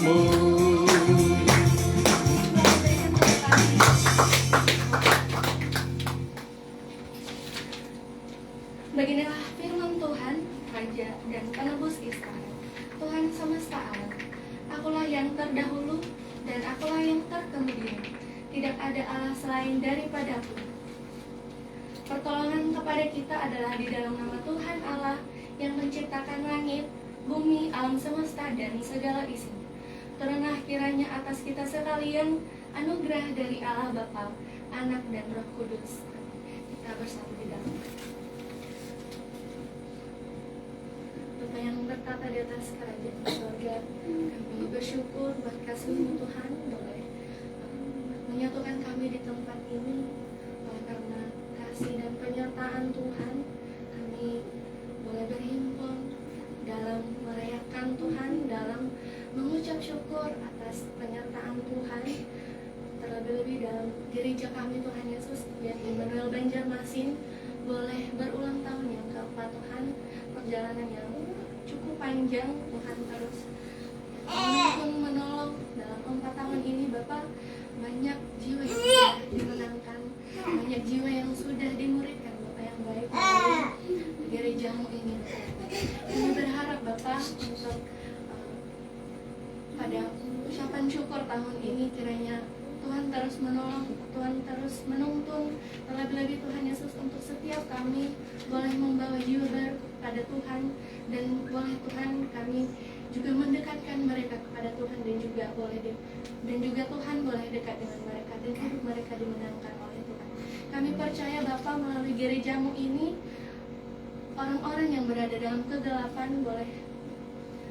namamu. Beginilah firman Tuhan, Raja dan Penebus Israel, Tuhan semesta alam. Akulah yang terdahulu dan akulah yang terkemudian. Tidak ada Allah selain daripadaku. Pertolongan kepada kita adalah di dalam nama Tuhan Allah yang menciptakan langit, bumi, alam semesta, dan segala isinya. Turunlah kiranya atas kita sekalian anugerah dari Allah Bapa, Anak, dan Roh Kudus. Kita bersatu di dalam. Bapa yang bertata di atas kerajaan surga, kami bersyukur buat kasih-Mu Tuhan boleh menyatukan kami di tempat ini. Oleh karena kasih dan penyertaan Tuhan, kami boleh berhimpun dalam merayakan Tuhan, dalam mengucap syukur atas penyertaan Tuhan, terlebih-lebih dalam gereja kami Tuhan Yesus yang Immanuel Banjarmasin boleh berulang tahun yang keempat Tuhan. Perjalanan yang cukup panjang, Tuhan terus menolong dalam 4 tahun ini. Bapak, banyak jiwa yang sudah dimenangkan, banyak jiwa yang sudah dimuridkan Bapak yang baik melalui gerejamu ini. Kami berharap Bapak untuk pada ucapan syukur tahun ini kiranya Tuhan terus menolong, Tuhan terus menuntun, terlebih-lebih Tuhan Yesus untuk setiap kami boleh membawa jiwa baru kepada Tuhan, dan boleh Tuhan kami juga mendekatkan mereka kepada Tuhan, dan juga Tuhan boleh dekat dengan mereka dan hidup mereka dimenangkan oleh Tuhan. Kami percaya Bapa melalui gerejamu ini orang-orang yang berada dalam kegelapan boleh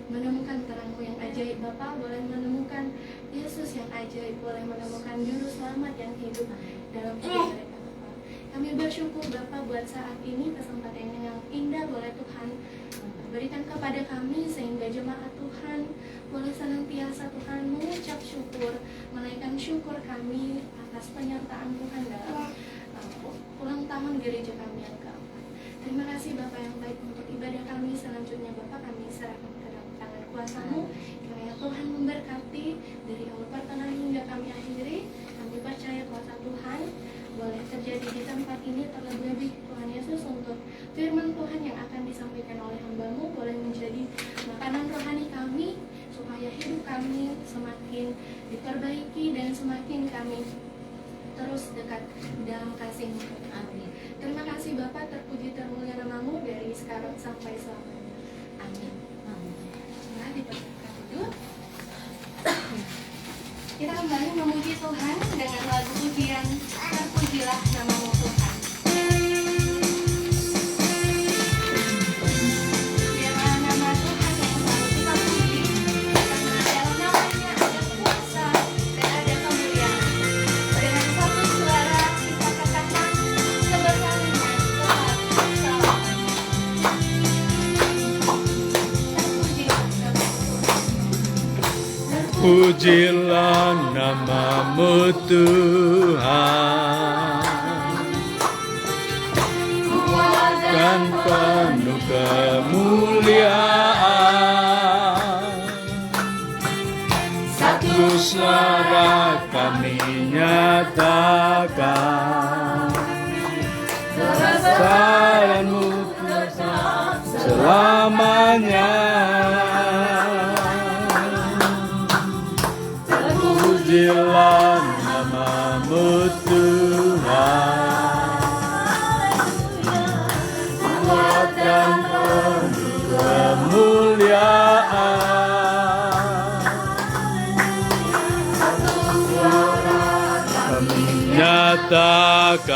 menemukan terang-Mu yang ajaib. Bapa boleh menemukan Yesus yang ajaib, boleh menemukan juru selamat yang hidup dalam hidup mereka Bapa. Kami bersyukur Bapa buat saat ini, kesempatan yang indah boleh Tuhan berikan kepada kami, sehingga jemaat Tuhan boleh senantiasa Tuhan mengucap syukur, menaikkan syukur kami atas penyertaan Tuhan dalam ulang tahun gereja kami yang keempat. Terima kasih Bapa yang baik untuk ibadah kami selanjutnya. Bapa, kami serahkan ke dalam tangan kuasa-Mu, kiranya Tuhan memberkati dari awal pertengahan hingga kami akhiri. Kami percaya kuasa Tuhan boleh terjadi di tempat ini, terlebih-lebih Tuhan Yesus untuk firman Tuhan yang akan disampaikan oleh hamba-Mu boleh menjadi makanan rohani kami, supaya hidup kami semakin diperbaiki dan semakin kami terus dekat dalam kasih-Mu. Amin. Terima kasih Bapa, terpuji termulia nama-Mu dari sekarang sampai selamanya. Amin. Nah, dipersilakan duduk. Kita kembali memuji Tuhan dengan lagu pujian Terpujilah Nama-Mu Tuhan. Biarlah nama Tuhan yang selalu kita puji, karena dalam nama-Nya ada kuasa dan ada kemuliaan. Dengan satu suara kita katakan kebesaran-Nya Tuhan selamanya. Terpujilah nama-Mu Tuhan. Pujilah namamu Tuhan, dan penuh kemuliaan. Satu suara kami nyatakan kebesaran-Mu selamanya. Terpujilah nama-Mu Tuhan, kuat dan penuh kemuliaan. Kami nyatakan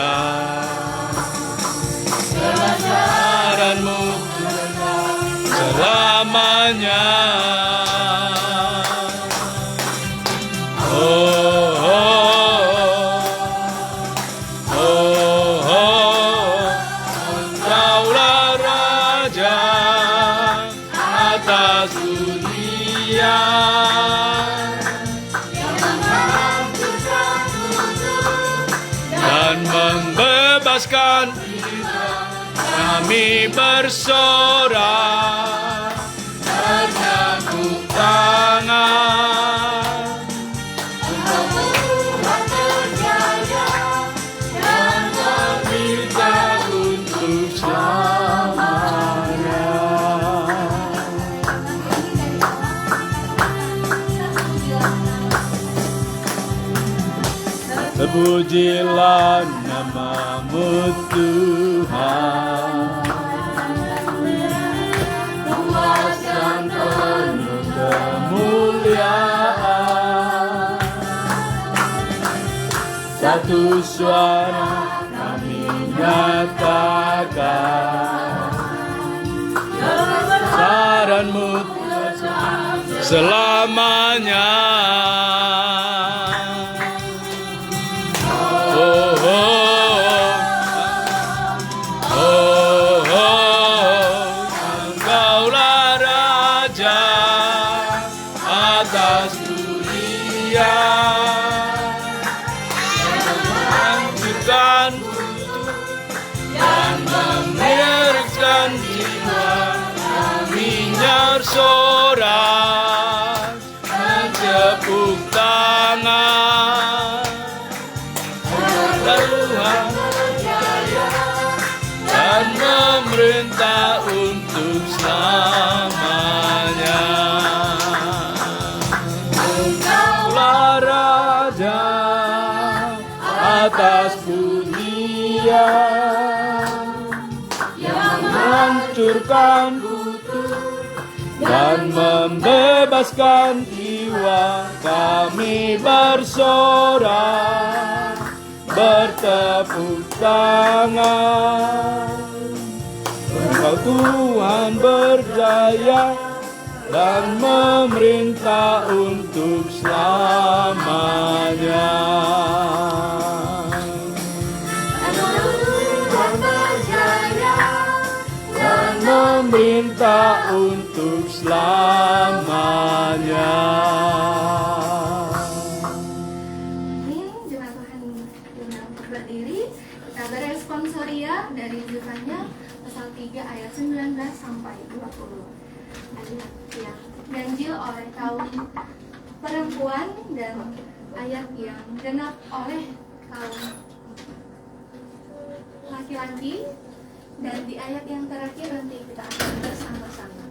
kebesaran-Mu selamanya. Oh, oh, oh, oh, oh. Engkaulah Raja atas dunia, dan membebaskan kita. Kami bersorak, bertepuk tangan. Pujilah namamu Tuhan, puaskan penuh kemuliaan. Satu suara kami nyatakan, kebesaran-Mu selamanya. Oh, oh, oh, oh, Engkaulah Raja atas dunia, menghancurkan dan memiringkan jiwa. Kami bersorak menepuk tangan, Tuhan dan memerintah untuk selamanya. Engkaulah Raja atas dunia, yang menghancurkan dan membebaskan jiwa. Kami bersorak, bertepuk tangan. Engkau Tuhan berjaya dan memerintah untuk selamanya. Tuhan berjaya dan memerintah untuk selamanya. Jemaat Tuhan diundang untuk berdiri. Kita beresponsoria dari Yesaya pasal 3 ayat 19 sampai 20. Ayat yang ganjil oleh kaum perempuan dan ayat yang genap oleh kaum laki-laki. Dan di ayat yang terakhir nanti kita akan bersama-sama.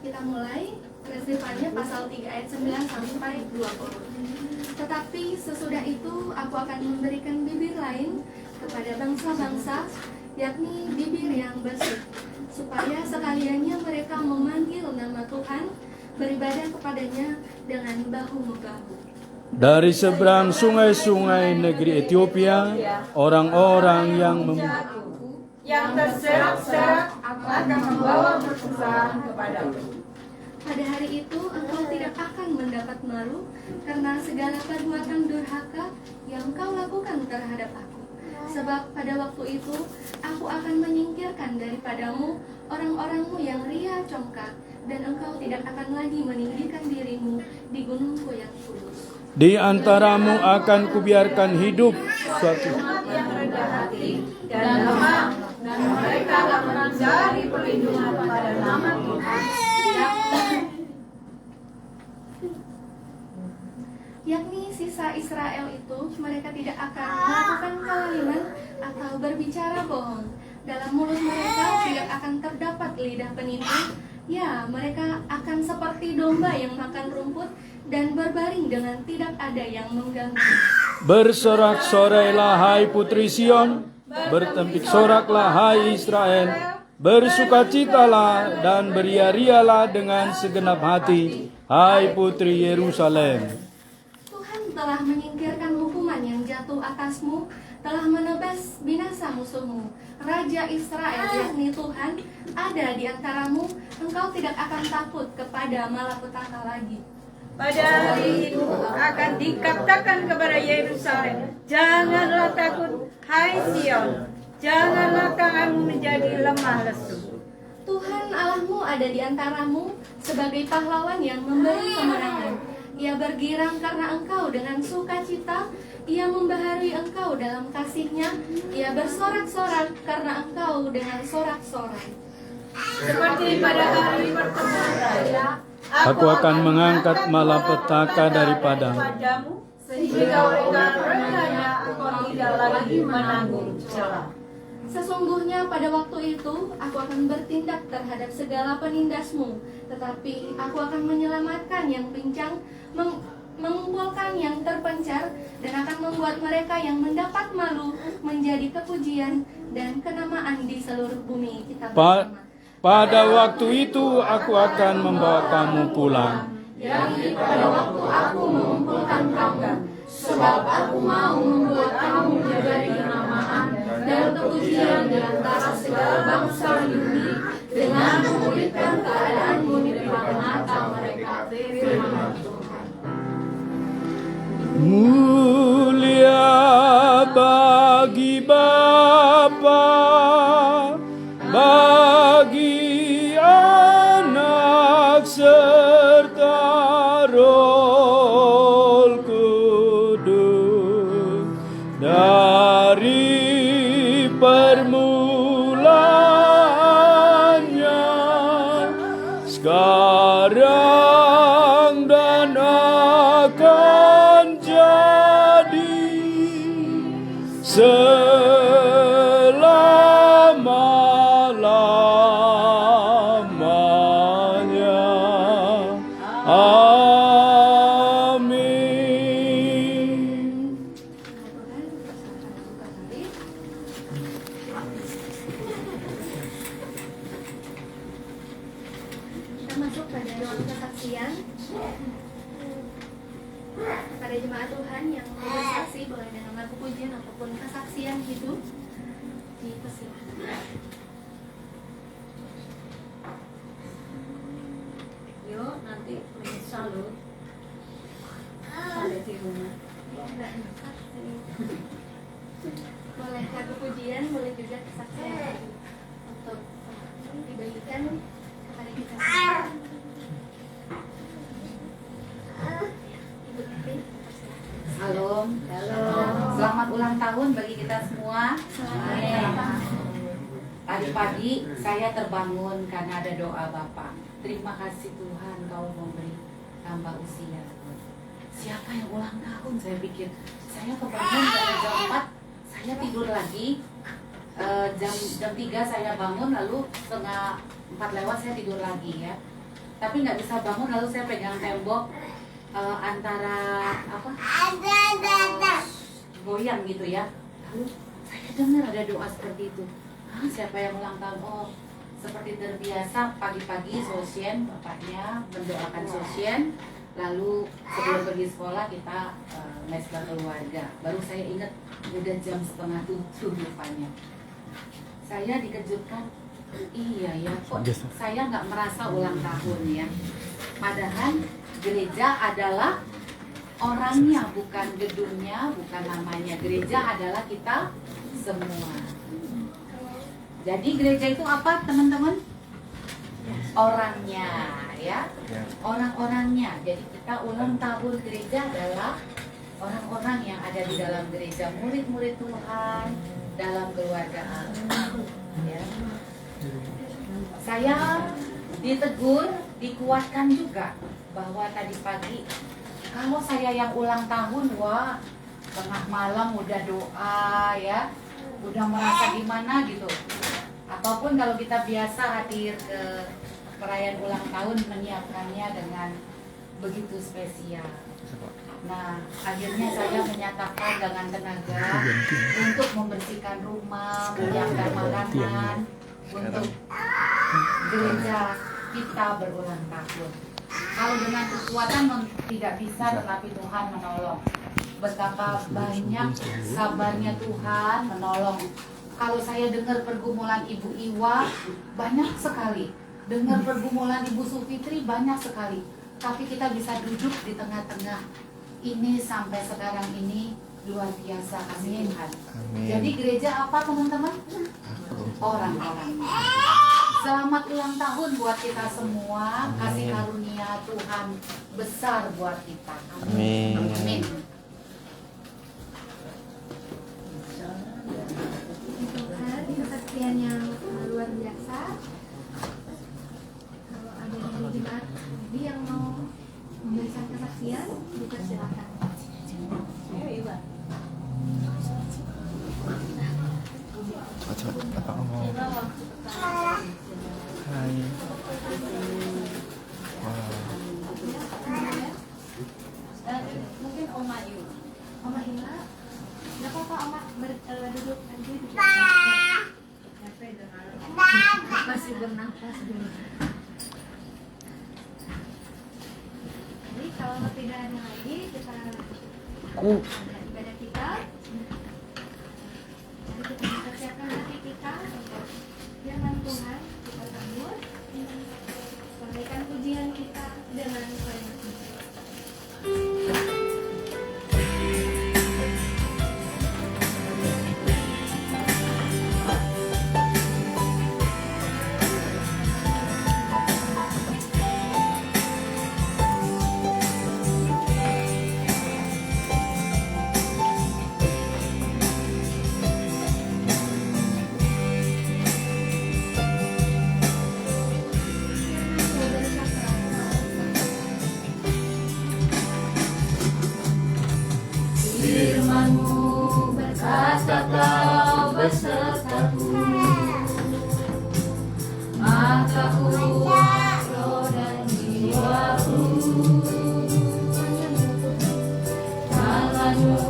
Kita mulai Resifannya pasal 3 ayat 9 sampai 20. Tetapi sesudah itu aku akan memberikan bibir lain kepada bangsa-bangsa, yakni bibir yang bersih, supaya sekaliannya mereka memanggil nama Tuhan, beribadah kepadanya dengan bahu-membahu. Dari seberang sungai-sungai negeri Ethiopia, orang-orang yang terserak-serak akan membawa persembahan kepadamu. Pada hari itu engkau tidak akan mendapat malu karena segala perbuatan durhaka yang kau lakukan terhadap aku. Sebab pada waktu itu aku akan menyingkirkan daripadamu orang-orangmu yang ria congkak, dan engkau tidak akan lagi meninggikan dirimu di gunungku yang kudus. Di antaramu akan kubiarkan hidup suatu Yang rendah hati dan lemah, dan mereka akan mencari perlindungan pada nama Tuhan. Yakni sisa Israel itu, mereka tidak akan melakukan kezaliman atau berbicara bohong. Dalam mulut mereka tidak akan terdapat lidah penipu. Ya, mereka akan seperti domba yang makan rumput dan berbaring dengan tidak ada yang mengganggu. Bersorak-sorailah hai putri Sion, bertempik soraklah hai Israel, bersukacitalah dan beria-rialah dengan segenap hati, hai putri Yerusalem. Tuhan telah menyingkirkan hukuman yang jatuh atasmu, telah menebas binasa musuhmu. Raja Israel, yakni Tuhan, ada di antaramu. Engkau tidak akan takut kepada malapetaka lagi. Pada hari itu akan dikatakan kepada Yerusalem, janganlah takut, hai Sion, janganlah tanganmu menjadi lemah lesu. Tuhan Allahmu ada di antaramu sebagai pahlawan yang memberi kemenangan. Ia bergirang karena engkau dengan sukacita, ia membaharui engkau dalam kasih-Nya, ia bersorak-sorak karena engkau dengan sorak-sorai. Seperti pada hari pertemuan raya, Aku akan mengangkat malapetaka daripadamu. sehingga mereka renanya engkau tidak lagi menanggung celah. Sesungguhnya pada waktu itu aku akan bertindak terhadap segala penindasmu, tetapi aku akan menyelamatkan yang pincang, mengumpulkan yang terpencar dan akan membuat mereka yang mendapat malu menjadi kepujian dan kenamaan di seluruh bumi kita bersama. Pada waktu itu aku akan membawa kamu pulang. Yakni pada waktu aku mengumpulkan kamu, sebab aku mau membuat kamu menjadi kenamaan dan kepujian di antara segala bangsa di bumi, dengan memulihkan keadaanmu di depan mata mereka. Firman Tuhan. Mulia bagi Bapa, bagi Anak serta Roh Kudus, dari permulaannya, sekarang dan akan jadi selama-lamanya. Amin. Kita masuk pada kesaksian. Pada jemaat Tuhan yang mau bersaksi boleh dengan lagu pujian ataupun kesaksian hidup dipersilakan. Yuk, nanti menyesal loh. Sampai di rumah. Boleh lagu pujian, boleh juga kesaksian untuk dibagikan kepada kita. Ibu Titi, Halo, selamat ulang tahun bagi kita semua. Tadi pagi saya terbangun karena ada doa Bapak. Terima kasih Tuhan Kau memberi tambah usia. Siapa yang ulang tahun? Saya pikir saya kebangun pada jam 4, saya tidur lagi. Jam 3 saya bangun, lalu setengah 4 lewat saya tidur lagi ya. Tapi nggak bisa bangun, lalu saya pegang tembok. Antara apa goyang gitu ya, lalu saya dengar ada doa seperti itu. Siapa yang ulang tahun? Oh, seperti terbiasa pagi-pagi Sosien, bapaknya mendoakan Sosien, lalu sebelum pergi sekolah kita mesbah keluarga. Baru saya ingat udah jam 6:30 rupanya. Saya dikejutkan, iya ya, kok saya nggak merasa ulang tahun ya. Padahal gereja adalah orangnya, bukan gedungnya, bukan namanya. Gereja adalah kita semua. Jadi gereja itu apa, teman-teman? Orangnya, ya. Orang-orangnya. Jadi kita ulang tahun gereja adalah orang-orang yang ada di dalam gereja, murid-murid Tuhan dalam keluarga Allah. Ya. Saya ditegur, dikuatkan juga bahwa tadi pagi kalau saya yang ulang tahun, wah tengah malam udah doa ya, udah merasa gimana gitu. Ataupun kalau kita biasa hadir ke perayaan ulang tahun, menyiapkannya dengan begitu spesial. Nah, akhirnya saya menyatakan dengan tenaga untuk membersihkan rumah, menyiapkan makanan untuk gereja kita berulang tahun. Kalau dengan kekuatan tidak bisa, tetapi Tuhan menolong. Betapa banyak sabarnya Tuhan menolong. Kalau saya dengar pergumulan Ibu Iwa, banyak sekali. Dengar pergumulan Ibu Sulfitri, banyak sekali. Tapi kita bisa duduk di tengah-tengah. Ini sampai sekarang ini luar biasa, kasih Tuhan. Jadi gereja apa, teman-teman? Orang-orang. Selamat ulang tahun buat kita semua. Kasih karunia Tuhan besar buat kita. Amin. Amin. Tuhan, kesaksian yang luar biasa. Kalau ada dari jemaat ini yang mau memberikan kesaksian, dipersilakan. Bapak ngomong. Hai. Wow. Masih bernafas dulu. Jadi kalau tidak ada lagi, kita ibadah kita. Jadi kita persiapkan hati kita untuk firman Tuhan. Kita sambut. Sampaikan pujian kita dengan firman Tuhan. Firman-Mu berkata Kau besertaku, maka kuat roh dan jiwaku. Tangan-Mu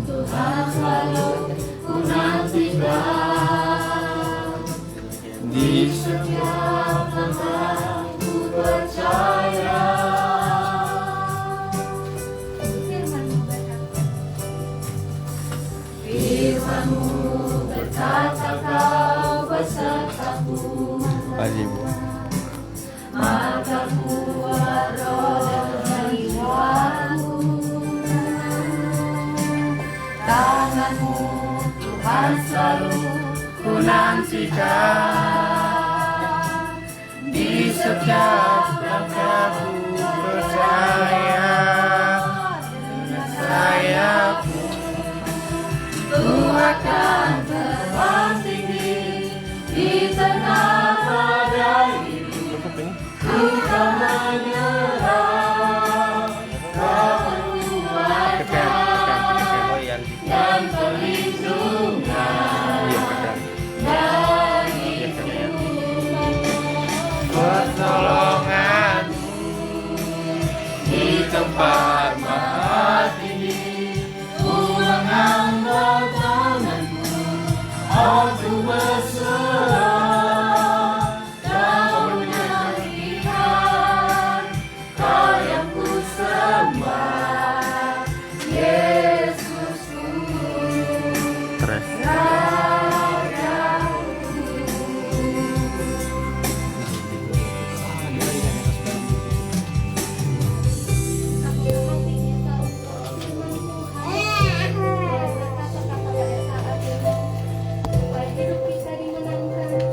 Tuhan selalu ku nantikan, di setiap langkah ku percaya. Firman-Mu berkata Kau besertaku, maka kuat roh dan jiwaku. Tangan-Mu Tuhan selalu ku nantikan, di setiap langkahku percaya. Dengan sayapmu Ku akan terbang tinggi di tengah badai. Ku tak menyerah, Kau kekuatan dan perlindungan dariku. Pertolongan-Mu di tempat maha tinggi. Ku mengangkat tanganku untuk berserah. Kau menjadikan Kau yang ku sembah, Yesusku, hidup kita dimenangkan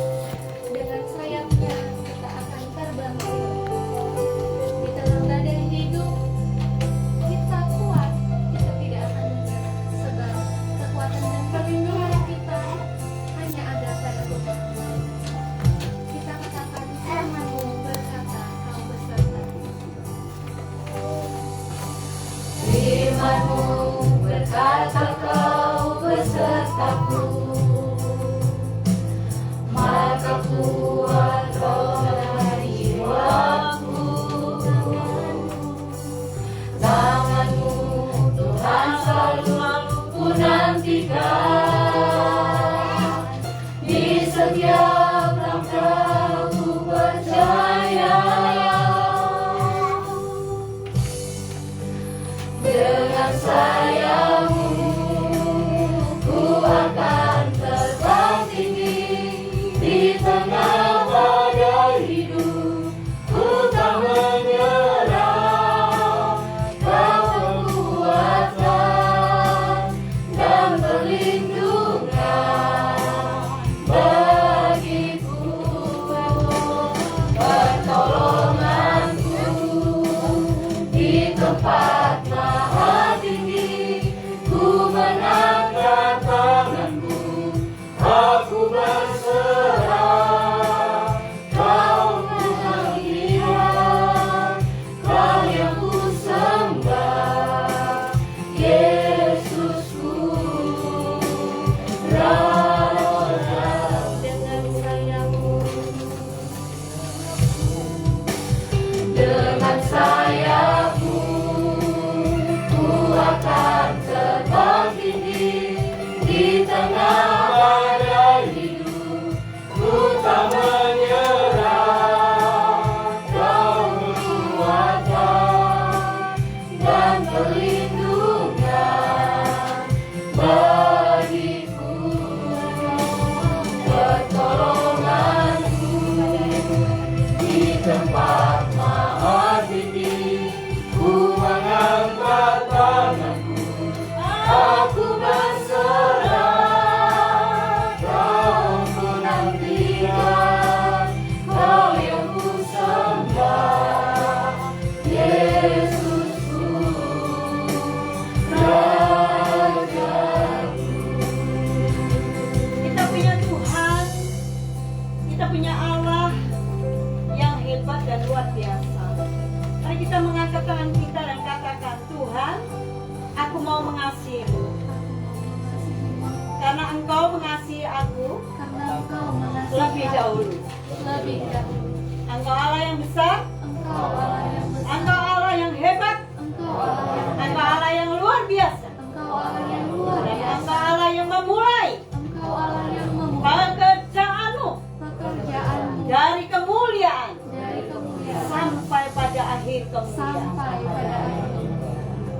dahulu. lebih dahulu. Engkau Allah yang besar, Engkau Allah yang besar, Engkau Allah yang hebat, Engkau Allah yang Engkau Allah yang luar biasa, Engkau Allah yang luar dan biasa, Engkau Allah yang memulai Engkau Allah yang memulai pekerjaanmu pekerjaanmu dari kemuliaan dari kemuliaan sampai pada akhir kemuliaan. sampai pada akhir.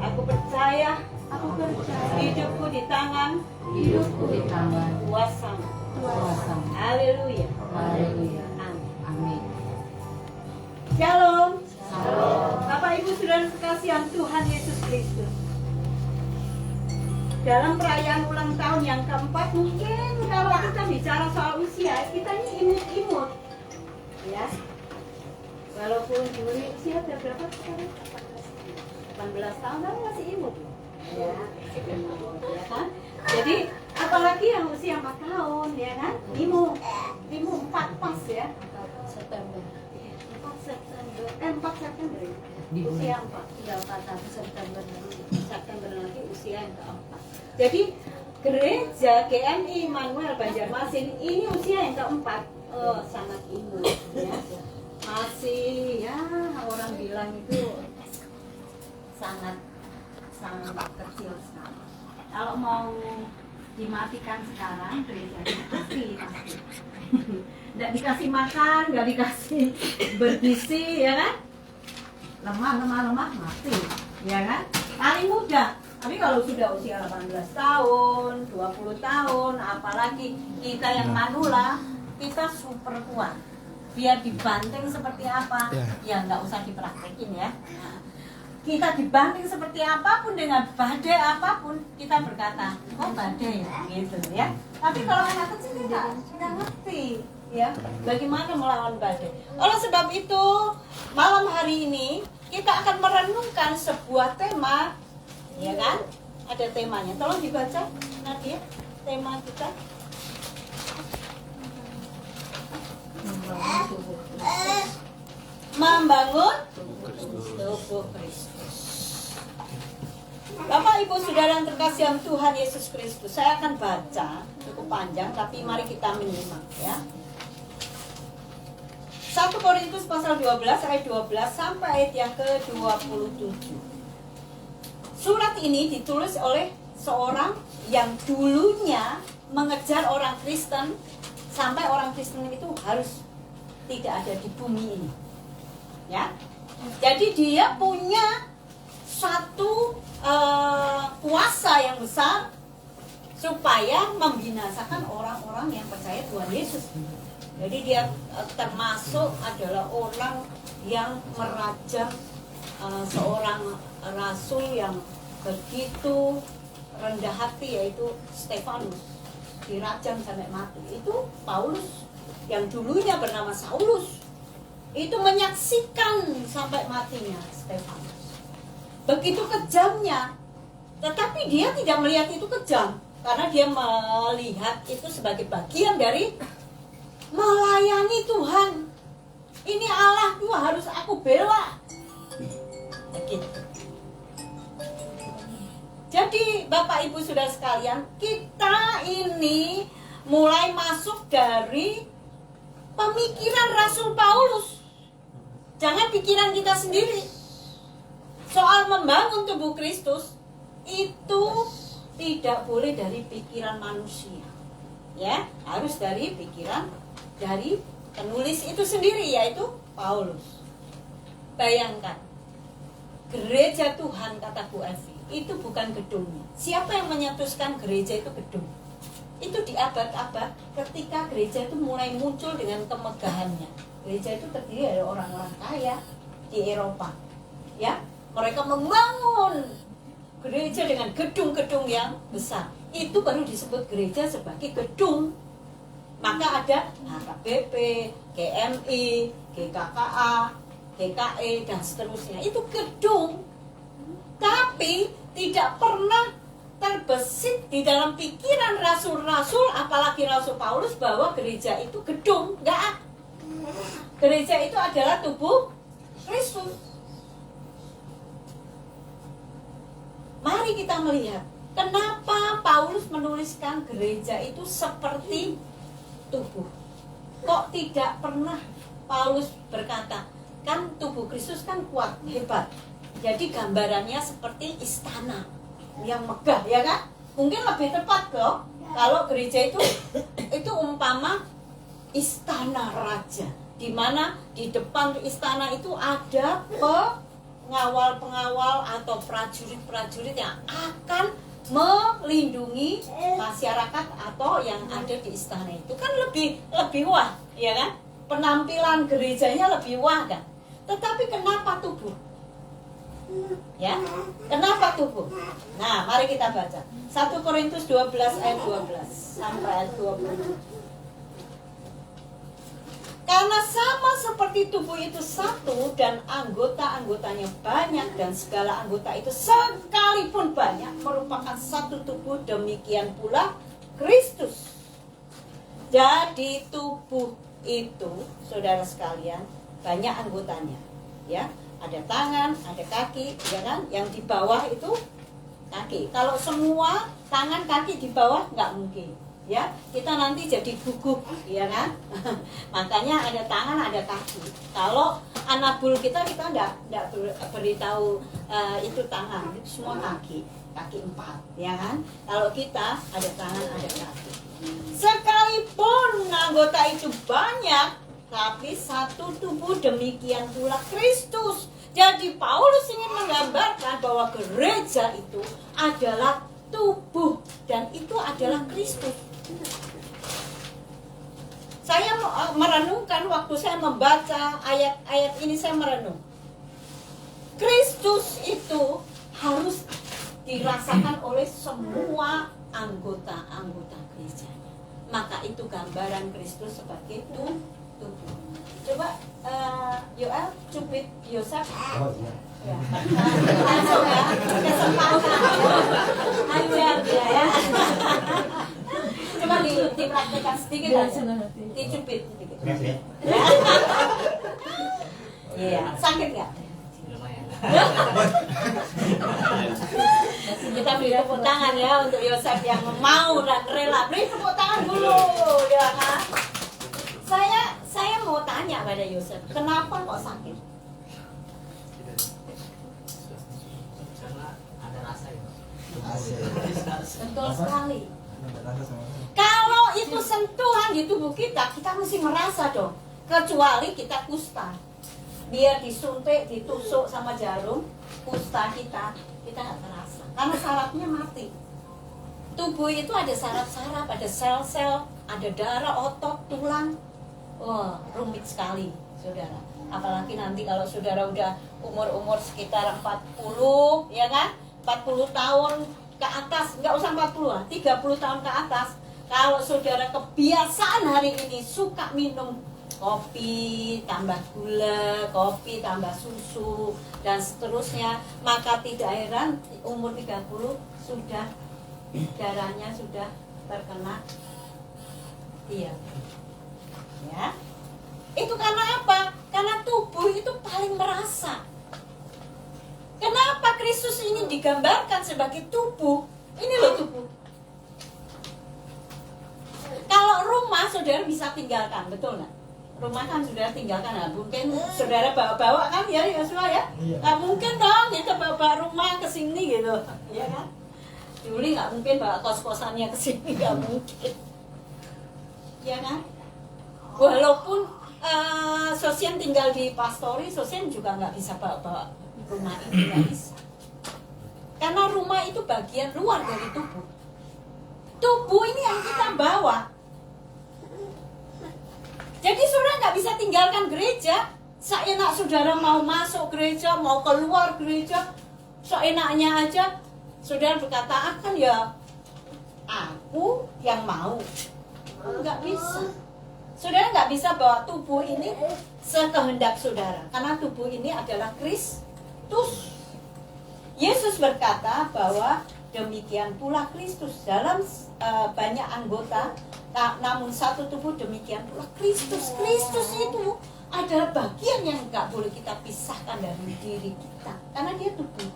Aku percaya Aku percaya hidupku di tangan hidupku Di tangan kuasamu. kuasa. Haleluya. Haleluya. Amin. Amin. Shalom. Shalom. Bapak Ibu Saudara sekasihan Tuhan Yesus Kristus. Dalam perayaan ulang tahun yang keempat, mungkin kalau kita bicara soal usia, kita ini imut-imut, ya. Walaupun Juli usia udah berapa sekarang? 18 tahun, tapi masih imut, ya. Ya kan? Jadi apalagi yang usia 4 tahun, ya kan? Imut 4 pas ya. September 4 September. Di bulan. Usia 4. tinggal 4 September nanti. September nanti usia yang keempat. Jadi gereja GMI Immanuel Banjarmasin ini usia yang keempat. Sangat imut ya. Masih ya orang bilang itu sangat kecil sekali. Kalau mau dimatikan sekarang gerejanya pasti. Nggak dikasih makan, nggak dikasih bergizi ya kan? Lemah mati ya kan? Paling mudah. Tapi kalau sudah usia 18 tahun, 20 tahun, apalagi kita yang manula, kita super kuat. Biar dibanting seperti apa, ya nggak usah dipraktekin ya. Nah, kita dibanting seperti apapun dengan badai apapun, kita berkata, oh badai ya, gitu ya. Tapi kalau anak kecil tidak ngerti ya, bagaimana melawan badai. Oleh sebab itu, malam hari ini kita akan merenungkan sebuah tema. Ya kan? Ada temanya. Tolong dibaca Nadia, tema kita. Membangun tubuh Kristus. Bapak Ibu Saudara yang terkasih yang Tuhan Yesus Kristus, saya akan baca cukup panjang tapi mari kita menyimak ya. 1 Korintus pasal 12 ayat 12 sampai ayat yang ke-27. Surat ini ditulis oleh seorang yang dulunya mengejar orang Kristen sampai orang Kristen itu harus tidak ada di bumi ini. Ya. Jadi dia punya satu kuasa yang besar supaya membinasakan orang-orang yang percaya Tuhan Yesus. Jadi dia termasuk adalah orang yang merajam seorang rasul yang begitu rendah hati, yaitu Stefanus, dirajam sampai mati. Itu Paulus yang dulunya bernama Saulus, itu menyaksikan sampai matinya Stefanus. Begitu kejamnya, tetapi dia tidak melihat itu kejam karena dia melihat itu sebagai bagian dari melayani Tuhan. Ini Allahku, harus aku bela. Begitu. Jadi Bapak Ibu Saudara sekalian, kita ini mulai masuk dari pemikiran Rasul Paulus. Jangan pikiran kita sendiri. Soal membangun tubuh Kristus itu tidak boleh dari pikiran manusia. Ya, harus dari pikiran dari penulis itu sendiri, yaitu Paulus. Bayangkan, gereja Tuhan, kata Bu Evi, itu bukan gedungnya. Siapa yang menyetuskan gereja itu gedung? Itu di abad-abad ketika gereja itu mulai muncul dengan kemegahannya. Gereja itu terdiri dari orang-orang kaya di Eropa. Ya, mereka membangun gereja dengan gedung-gedung yang besar. Itu baru disebut gereja sebagai gedung. Maka ada HKBP, GMI, GKKA, GKE, dan seterusnya. Itu gedung. Tapi tidak pernah terbesit di dalam pikiran rasul-rasul, apalagi Rasul Paulus, bahwa gereja itu gedung. Enggak. Gereja itu adalah tubuh Kristus. Mari kita melihat kenapa Paulus menuliskan gereja itu seperti tubuh. Kok tidak pernah Paulus berkata, kan tubuh Kristus kan kuat, hebat. Jadi gambarannya seperti istana yang megah, ya kan? Mungkin lebih tepat loh. Kalau gereja itu umpama istana raja, di mana di depan istana itu ada pengawal-pengawal atau prajurit-prajurit yang akan melindungi masyarakat atau yang ada di istana itu. Kan lebih wah, ya kan? Penampilan gerejanya lebih wah kan? Tetapi kenapa tubuh? Ya, kenapa tubuh? Nah, mari kita baca 1 Korintus 12 ayat 12 sampai ayat 20. Karena sama seperti tubuh itu satu dan anggota-anggotanya banyak, dan segala anggota itu sekalipun banyak merupakan satu tubuh, demikian pula Kristus. Jadi tubuh itu, saudara sekalian, banyak anggotanya, ya. Ada tangan, ada kaki, ya kan? Yang di bawah itu kaki. Kalau semua tangan kaki di bawah nggak mungkin, ya. Kita nanti jadi gugup, ya kan? Makanya ada tangan, ada kaki. Kalau anak bulu kita nggak beritahu itu tangan, itu semua kaki 4, ya kan? Kalau kita ada tangan, ada kaki. Sekalipun anggota itu banyak, tapi satu tubuh, demikian pula Kristus. Jadi Paulus ingin menggambarkan bahwa gereja itu adalah tubuh dan itu adalah Kristus. Saya merenungkan waktu saya membaca ayat-ayat ini, saya merenung. Kristus itu harus dirasakan oleh semua anggota-anggota gerejanya. Maka itu gambaran Kristus sebagai tubuh. Coba Yoel cubit Yosef. Ya. Langsung ya, kesempatan. Ajar dia ya. Coba dipraktekkan sedikit aja. Dicubit sedikit. Iya, sakit nggak? Kita beri tepuk tangan ya untuk Yosef yang mau dan rela. Beri tepuk tangan dulu, ya kan? Saya mau tanya pada Yosef, kenapa kok sakit? Betul sekali. Kalau itu sentuhan di tubuh kita mesti merasa dong. Kecuali kita kusta, biar disuntik, ditusuk sama jarum, kusta kita nggak terasa. Karena sarafnya mati. Tubuh itu ada saraf-saraf, ada sel-sel, ada darah, otot, tulang. Wah, rumit sekali, saudara. Apalagi nanti kalau saudara udah umur sekitar 40, ya kan? 40 tahun ke atas, nggak usah 40 lah, 30 tahun ke atas. Kalau saudara kebiasaan hari ini suka minum kopi tambah gula, kopi tambah susu, dan seterusnya, maka tidak heran umur 30 sudah darahnya sudah terkena diabetes. Ya. Itu karena apa? Karena tubuh itu paling merasa. Kenapa Kristus ini digambarkan sebagai tubuh? Ini loh tubuh. Kalau rumah saudara bisa tinggalkan, betul nggak? Rumah kan saudara tinggalkan, nah, mungkin saudara bawa-bawa kan ya Yosua ya? Nggak mungkin dong kita bawa rumah ke sini gitu, ya kan? Juli nggak mungkin bawa kos-kosannya ke sini, nggak mungkin, ya kan? Walaupun Sosien tinggal di Pastori, Sosien juga nggak bisa bawa rumah ini, nggak bisa. Karena rumah itu bagian luar dari tubuh. Tubuh ini yang kita bawa. Jadi saudara nggak bisa tinggalkan gereja. Seenak saudara mau masuk gereja, mau keluar gereja, seenaknya aja. Saudara berkata, akan ya aku yang mau. Nggak bisa. Saudara nggak bisa bawa tubuh ini sekehendak saudara. Karena tubuh ini adalah Kristus. Yesus berkata bahwa demikian pula Kristus. Dalam banyak anggota, namun satu tubuh, demikian pula Kristus. Kristus itu adalah bagian yang nggak boleh kita pisahkan dari diri kita. Karena dia tubuh.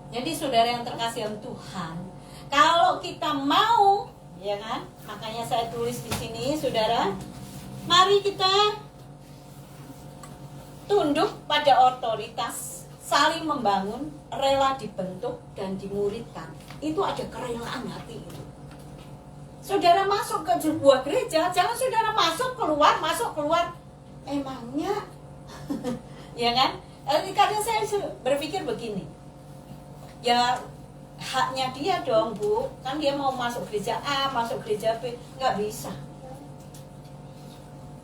Jadi saudara yang terkasih oleh Tuhan, kalau kita mau ya kan? Makanya saya tulis di sini, saudara. Mari kita tunduk pada otoritas, saling membangun, rela dibentuk dan dimuridkan. Itu ada kerelaan hati itu. Saudara masuk ke sebuah gereja, jangan saudara masuk keluar. Emangnya, ya kan? Kadang saya berpikir begini, ya haknya dia dong Bu, kan dia mau masuk gereja A, masuk gereja B, nggak bisa.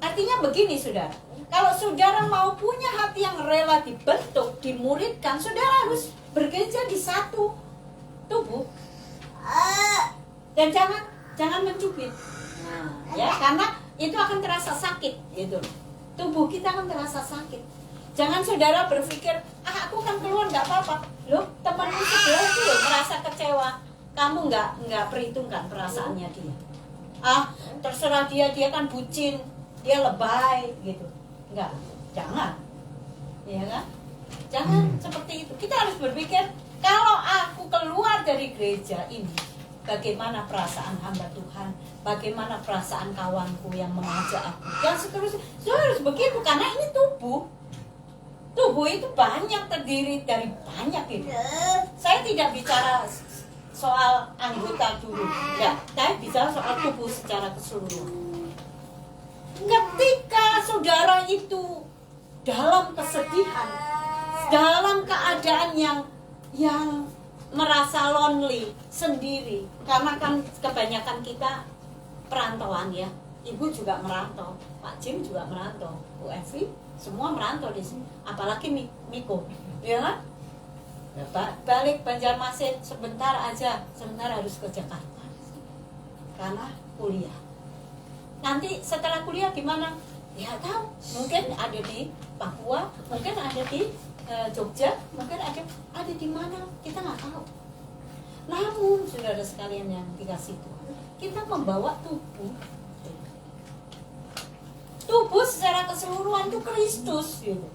Artinya begini saudara, kalau saudara mau punya hati yang rela dibentuk, dimuridkan, saudara harus bergereja di satu tubuh. Dan jangan mencubit. Nah, ya, karena itu akan terasa sakit gitu. Tubuh kita akan terasa sakit. Jangan saudara berpikir, aku kan keluar nggak apa-apa. Loh, temanmu sebelah itu loh merasa kecewa. Kamu nggak perhitungkan perasaannya dia. Terserah dia kan bucin, dia lebay gitu. Enggak, jangan. Ya kan? Jangan seperti itu. Kita harus berpikir, kalau aku keluar dari gereja ini, bagaimana perasaan hamba Tuhan, bagaimana perasaan kawanku yang mengajak aku, dan seterusnya. So, harus begitu, karena ini tubuh. Tubuh itu banyak, terdiri dari banyak gitu. Saya tidak bicara soal anggota dulu, ya, saya bicara soal tubuh secara keseluruhan. Ketika saudara itu dalam kesedihan, dalam keadaan yang merasa lonely, sendiri, karena kan kebanyakan kita perantauan ya. Ibu juga merantau, Pak Jim juga merantau, Bu Evi, semua merantau di sini. Apalagi Miko, ya kan? Ya, balik Banjarmasin sebentar harus ke Jakarta karena kuliah. Nanti setelah kuliah gimana? Ya tahu, mungkin ada di Papua, mungkin ada di Jogja, mungkin ada di mana, kita nggak tahu. Namun saudara sekalian yang dikasih Tuhan, kita membawa tubuh secara keseluruhan itu Kristus gitu.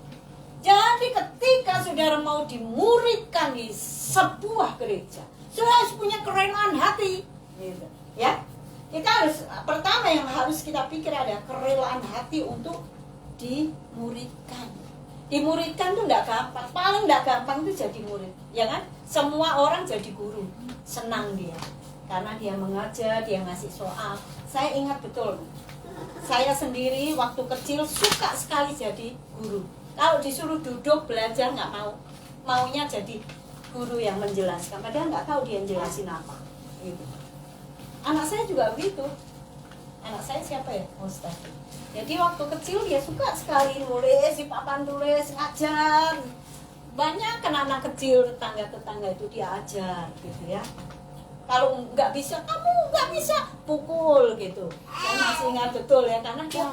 Jadi ketika saudara mau dimuridkan di sebuah gereja, saudara harus punya kerelaan hati gitu. Ya, kita harus, pertama yang harus kita pikir ada kerelaan hati untuk dimuridkan. Dimuridkan itu enggak gampang, paling enggak gampang itu jadi murid, ya kan? Semua orang jadi guru, senang dia, karena dia mengajar, dia ngasih soal. Saya ingat betul, saya sendiri waktu kecil suka sekali jadi guru. Kalau disuruh duduk belajar nggak mau, maunya jadi guru yang menjelaskan, padahal nggak tahu dia jelasin apa. Gitu. Anak saya juga begitu. Anak saya siapa ya? Ustaz. Jadi waktu kecil dia suka sekali nulis di papan tulis, ngajar. Banyak kan anak kecil tetangga itu dia ajar gitu ya. Kalau nggak bisa, kamu nggak bisa, pukul gitu. Saya masih ingat betul ya, karena dia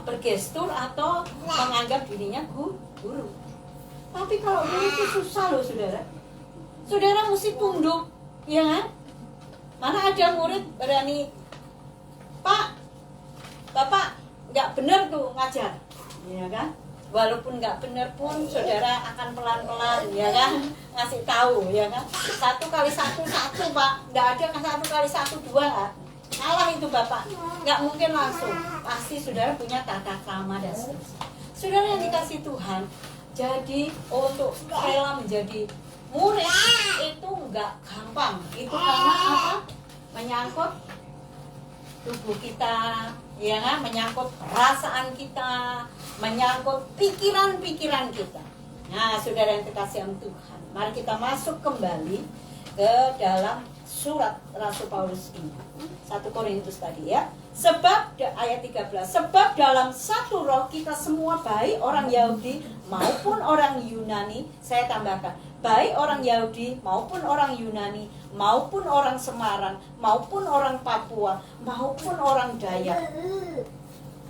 bergestur atau menganggap dirinya guru. Tapi kalau guru itu susah loh saudara. Saudara mesti tunduk, ya kan? Mana ada murid berani, Pak, Bapak nggak benar tuh ngajar, ya kan? Walaupun nggak benar pun saudara akan pelan-pelan, ya kan, ngasih tahu, ya kan. 1 kali 1 1 Pak, nggak ada 1 kali 1 2 lah. Salah itu Bapak, nggak mungkin langsung. Pasti saudara punya tata krama dan seterusnya. Saudara yang dikasih Tuhan, jadi untuk rela menjadi murid itu nggak gampang. Itu karena apa? Menyangkut tubuh kita, ya kan? Menyangkut perasaan kita, menyangkut pikiran-pikiran kita. Nah, saudara yang dikasihi Tuhan, mari kita masuk kembali ke dalam surat Rasul Paulus ini. 1 Korintus tadi ya. Sebab ayat 13, sebab dalam satu roh kita semua, baik orang Yahudi maupun orang Yunani, saya tambahkan, baik orang Yahudi maupun orang Yunani, maupun orang Semarang, maupun orang Papua, maupun orang Dayak,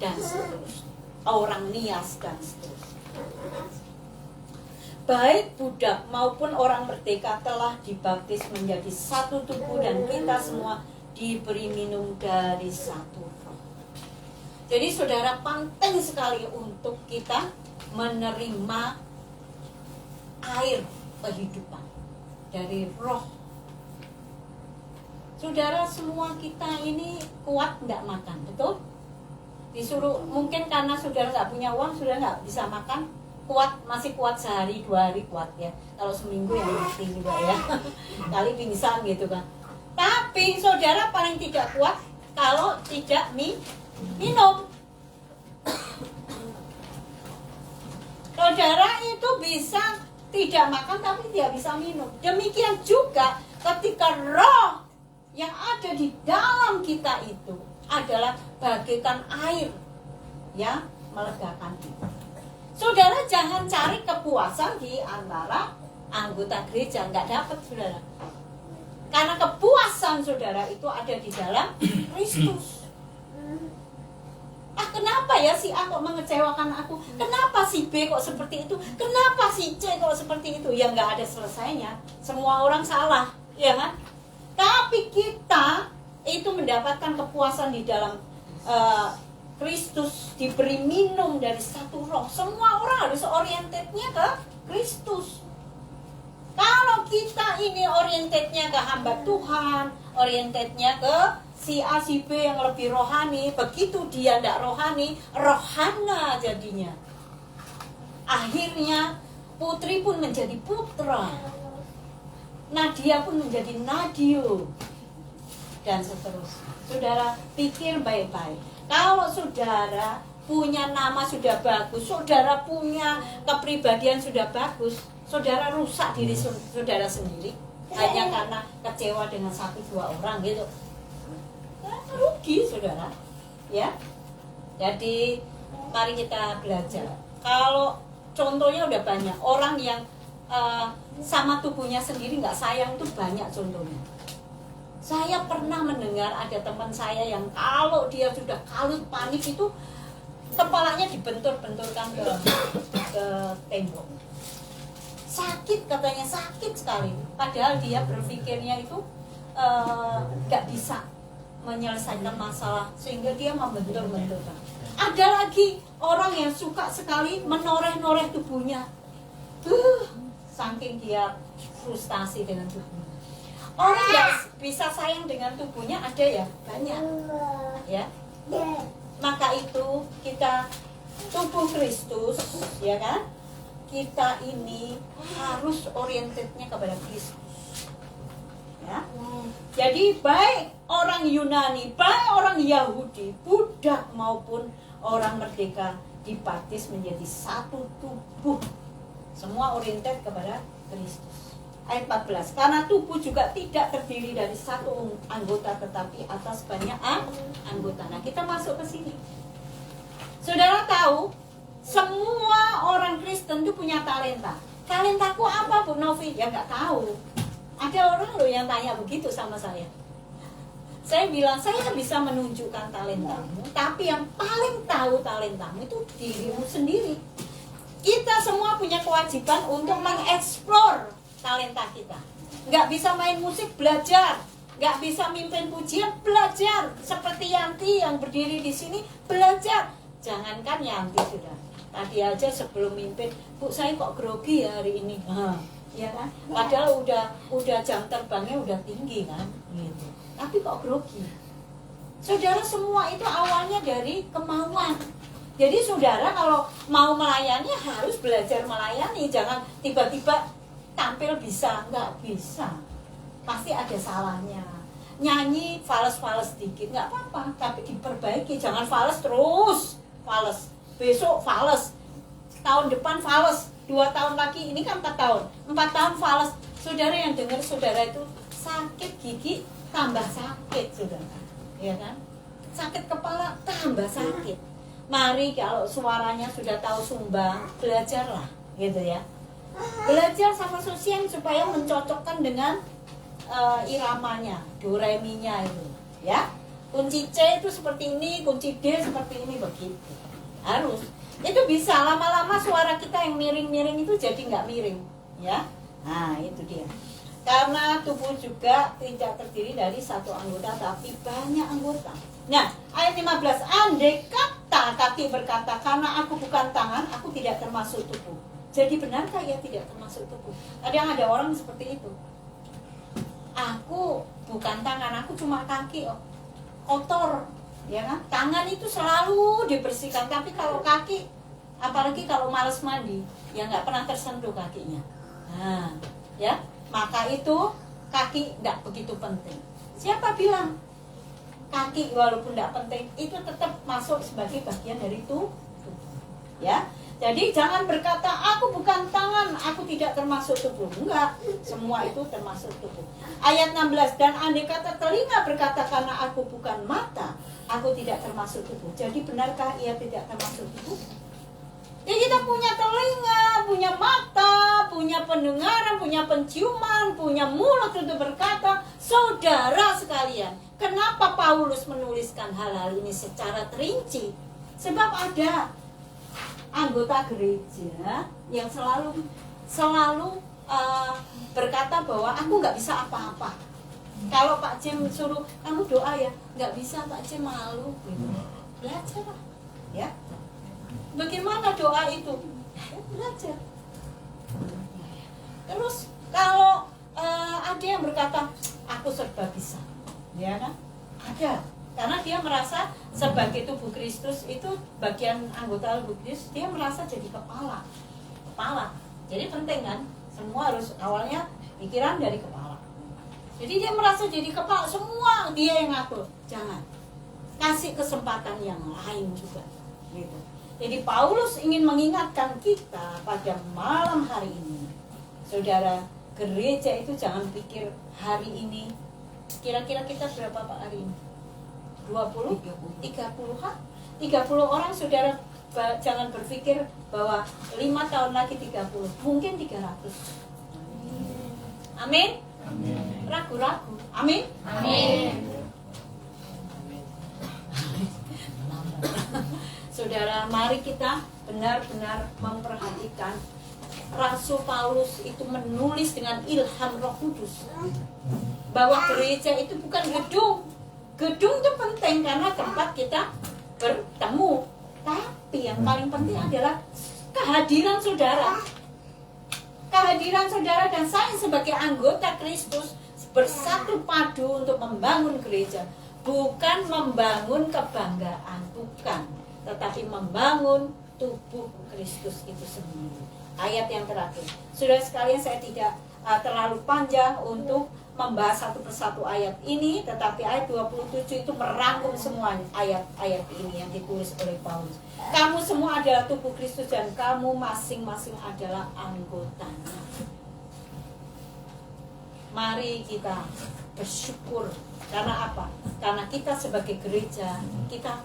dan seterusnya, orang Nias dan seterusnya. Baik budak maupun orang merdeka telah dibaptis menjadi satu tubuh, dan kita semua diberi minum dari satu roh. Jadi saudara, penting sekali untuk kita menerima air kehidupan dari roh. Saudara, semua kita ini kuat nggak makan, betul? Disuruh, mungkin karena saudara nggak punya uang, saudara nggak bisa makan. Kuat, masih kuat sehari 2 hari kuat ya. Kalau seminggu ya mati juga ya. Kali pingsan gitu kan. Tapi saudara paling tidak kuat kalau tidak minum. Saudara itu bisa tidak makan tapi tidak bisa minum. Demikian juga ketika roh yang ada di dalam kita itu adalah bagaikan air yang melegakan kita. Saudara jangan cari kepuasan di antara anggota gereja, nggak dapat saudara. Karena kepuasan saudara itu ada di dalam Kristus. Kenapa ya si A kok mengecewakan aku? Kenapa si B kok seperti itu? Kenapa si C kok seperti itu? Ya nggak ada selesainya. Semua orang salah, ya kan? Tapi kita itu mendapatkan kepuasan di dalam Kristus, diberi minum dari satu roh. Semua orang harus orientednya ke Kristus. Kalau kita ini orientednya ke hamba Tuhan, orientednya ke si A, si B yang lebih rohani, begitu dia tidak rohani, rohana jadinya. Akhirnya putri pun menjadi putra, Nadia pun menjadi Nadio, dan seterusnya. Saudara pikir baik-baik. Kalau saudara punya nama sudah bagus, saudara punya kepribadian sudah bagus, saudara rusak diri saudara sendiri hanya karena kecewa dengan 1-2 orang gitu. Rugi saudara, ya. Jadi mari kita belajar. Kalau contohnya udah banyak orang yang sama tubuhnya sendiri nggak sayang, itu banyak contohnya. Saya pernah mendengar ada teman saya yang kalau dia sudah kalut panik itu kepalanya dibentur-benturkan ke tembok. Sakit katanya, sakit sekali. Padahal dia berpikirnya itu nggak bisa menyelesaikan masalah sehingga dia membentur-benturkan. Ada lagi orang yang suka sekali menoreh-noreh tubuhnya, saking dia frustasi dengan tubuhnya. Orang yang bisa sayang dengan tubuhnya ada ya, banyak ya. Maka itu kita tubuh Kristus, ya kan? Kita ini harus orientednya kepada Kristus. Ya. Jadi baik orang Yunani, baik orang Yahudi, budak maupun orang merdeka dibaptis menjadi satu tubuh. Semua oriented kepada Kristus. Ayat 14, karena tubuh juga tidak terdiri dari satu anggota tetapi atas banyak anggota. Nah, kita masuk ke sini. Saudara tahu, semua orang Kristen itu punya talenta. Talentaku apa Bu Novi? Ya nggak tahu. Ada orang loh yang tanya begitu sama saya. Saya bilang, saya bisa menunjukkan talentamu, tapi yang paling tahu talentamu itu dirimu sendiri. Kita semua punya kewajiban untuk mengeksplor talenta kita. Nggak bisa main musik, belajar. Nggak bisa mimpin pujian, belajar. Seperti Yanti yang berdiri di sini, belajar. Jangankan Yanti sudah. Tadi aja sebelum mimpin, Bu saya kok grogi ya hari ini. Ya kan? Padahal udah jam terbangnya udah tinggi kan, gitu. Tapi kok grogi. Saudara, semua itu awalnya dari kemauan. Jadi saudara kalau mau melayani harus belajar melayani. Jangan tiba-tiba tampil bisa, nggak bisa. Pasti ada salahnya. Nyanyi fales-fales dikit nggak apa-apa, tapi diperbaiki. Jangan fales terus, fales. Besok fales, tahun depan fales, 2 tahun lagi, ini kan 4 tahun, 4 tahun fales. Saudara yang dengar saudara itu sakit gigi tambah sakit saudara, ya kan? Sakit kepala tambah sakit. Mari kalau suaranya sudah tahu sumbang, belajarlah, gitu ya. Belajar sama Susian supaya mencocokkan dengan iramanya, do re mi nya itu, ya. Kunci C itu seperti ini, kunci D seperti ini, begitu. Harus. Itu bisa lama-lama suara kita yang miring-miring itu jadi nggak miring, ya. Nah, itu dia. Karena tubuh juga tidak terdiri dari satu anggota tapi banyak anggota. Nah, ayat 15, andai kata kaki berkata, karena aku bukan tangan, aku tidak termasuk tubuh. Jadi benarkah ia tidak termasuk tubuh? Kadang ada orang seperti itu. aku bukan tangan, aku cuma kaki, kotor, ya kan? Tangan itu selalu dibersihkan, tapi kalau kaki, apalagi kalau malas mandi, ya nggak pernah tersentuh kakinya. Nah, ya, maka itu kaki nggak begitu penting. Siapa bilang kaki walaupun tidak penting itu tetap masuk sebagai bagian dari tubuh, ya? Jadi jangan berkata aku bukan tangan, aku tidak termasuk tubuh. Enggak, semua itu termasuk tubuh. Ayat 16, dan andai kata telinga berkata karena aku bukan mata, aku tidak termasuk tubuh. Jadi benarkah ia tidak termasuk tubuh? Ya kita punya telinga, punya mata, punya pendengaran, punya penciuman, punya mulut untuk berkata. Saudara sekalian, kenapa Paulus menuliskan hal-hal ini secara terinci? Sebab ada anggota gereja yang selalu berkata bahwa aku nggak bisa apa-apa. Kalau Pak Jim suruh kamu doa ya, nggak bisa Pak Jim, malu. Belajar lah, ya. Bagaimana doa itu? Ya, belajar. Terus kalau ada yang berkata aku serba bisa, ya kan? Ada. Karena dia merasa sebagai tubuh Kristus itu bagian anggota tubuh Kristus, dia merasa jadi kepala. Jadi penting kan, semua harus awalnya pikiran dari kepala. Jadi dia merasa jadi kepala, semua dia yang ngatur. Jangan. Kasih kesempatan yang lain juga. Gitu. Jadi Paulus ingin mengingatkan kita pada malam hari ini. Saudara, gereja itu jangan pikir hari ini, kira-kira kita berapa Pak hari ini? 20? 30-an? 30 orang, saudara, jangan berpikir bahwa 5 tahun lagi 30, mungkin 300. Amin? Ragu-ragu. Amin? Saudara, mari kita benar-benar memperhatikan Rasul Paulus itu menulis dengan ilham Roh Kudus bahwa gereja itu bukan gedung. Gedung itu penting karena tempat kita bertemu, tapi yang paling penting adalah kehadiran saudara. Kehadiran saudara dan saya sebagai anggota Kristus bersatu padu untuk membangun gereja, bukan membangun kebanggaan, bukan, tetapi membangun tubuh Kristus itu sendiri. Ayat yang terakhir, saudara sekalian, saya tidak terlalu panjang untuk membahas satu persatu ayat ini, tetapi ayat 27 itu merangkum semua ayat-ayat ini yang ditulis oleh Paulus. Kamu semua adalah tubuh Kristus dan kamu masing-masing adalah anggotanya. Mari kita bersyukur. Karena apa? Karena kita sebagai gereja, kita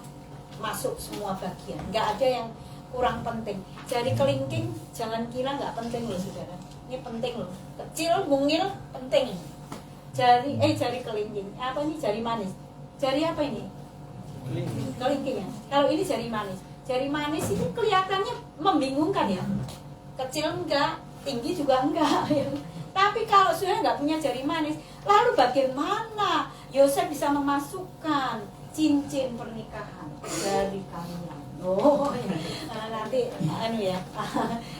masuk semua bagian. Nggak ada yang kurang penting. Jari kelingking jangan kira nggak penting loh saudara. Ini penting loh. Kecil, mungil, penting. Jari kelingking. Apa ini jari manis? Jari apa ini? Kelingking ya. Kalau ini jari manis. Jari manis itu kelihatannya membingungkan ya. Kecil enggak, tinggi juga enggak. Tapi kalau sudah nggak punya jari manis, lalu bagaimana Yosef bisa memasukkan cincin pernikahan dari kalian? Oh, nanti ya.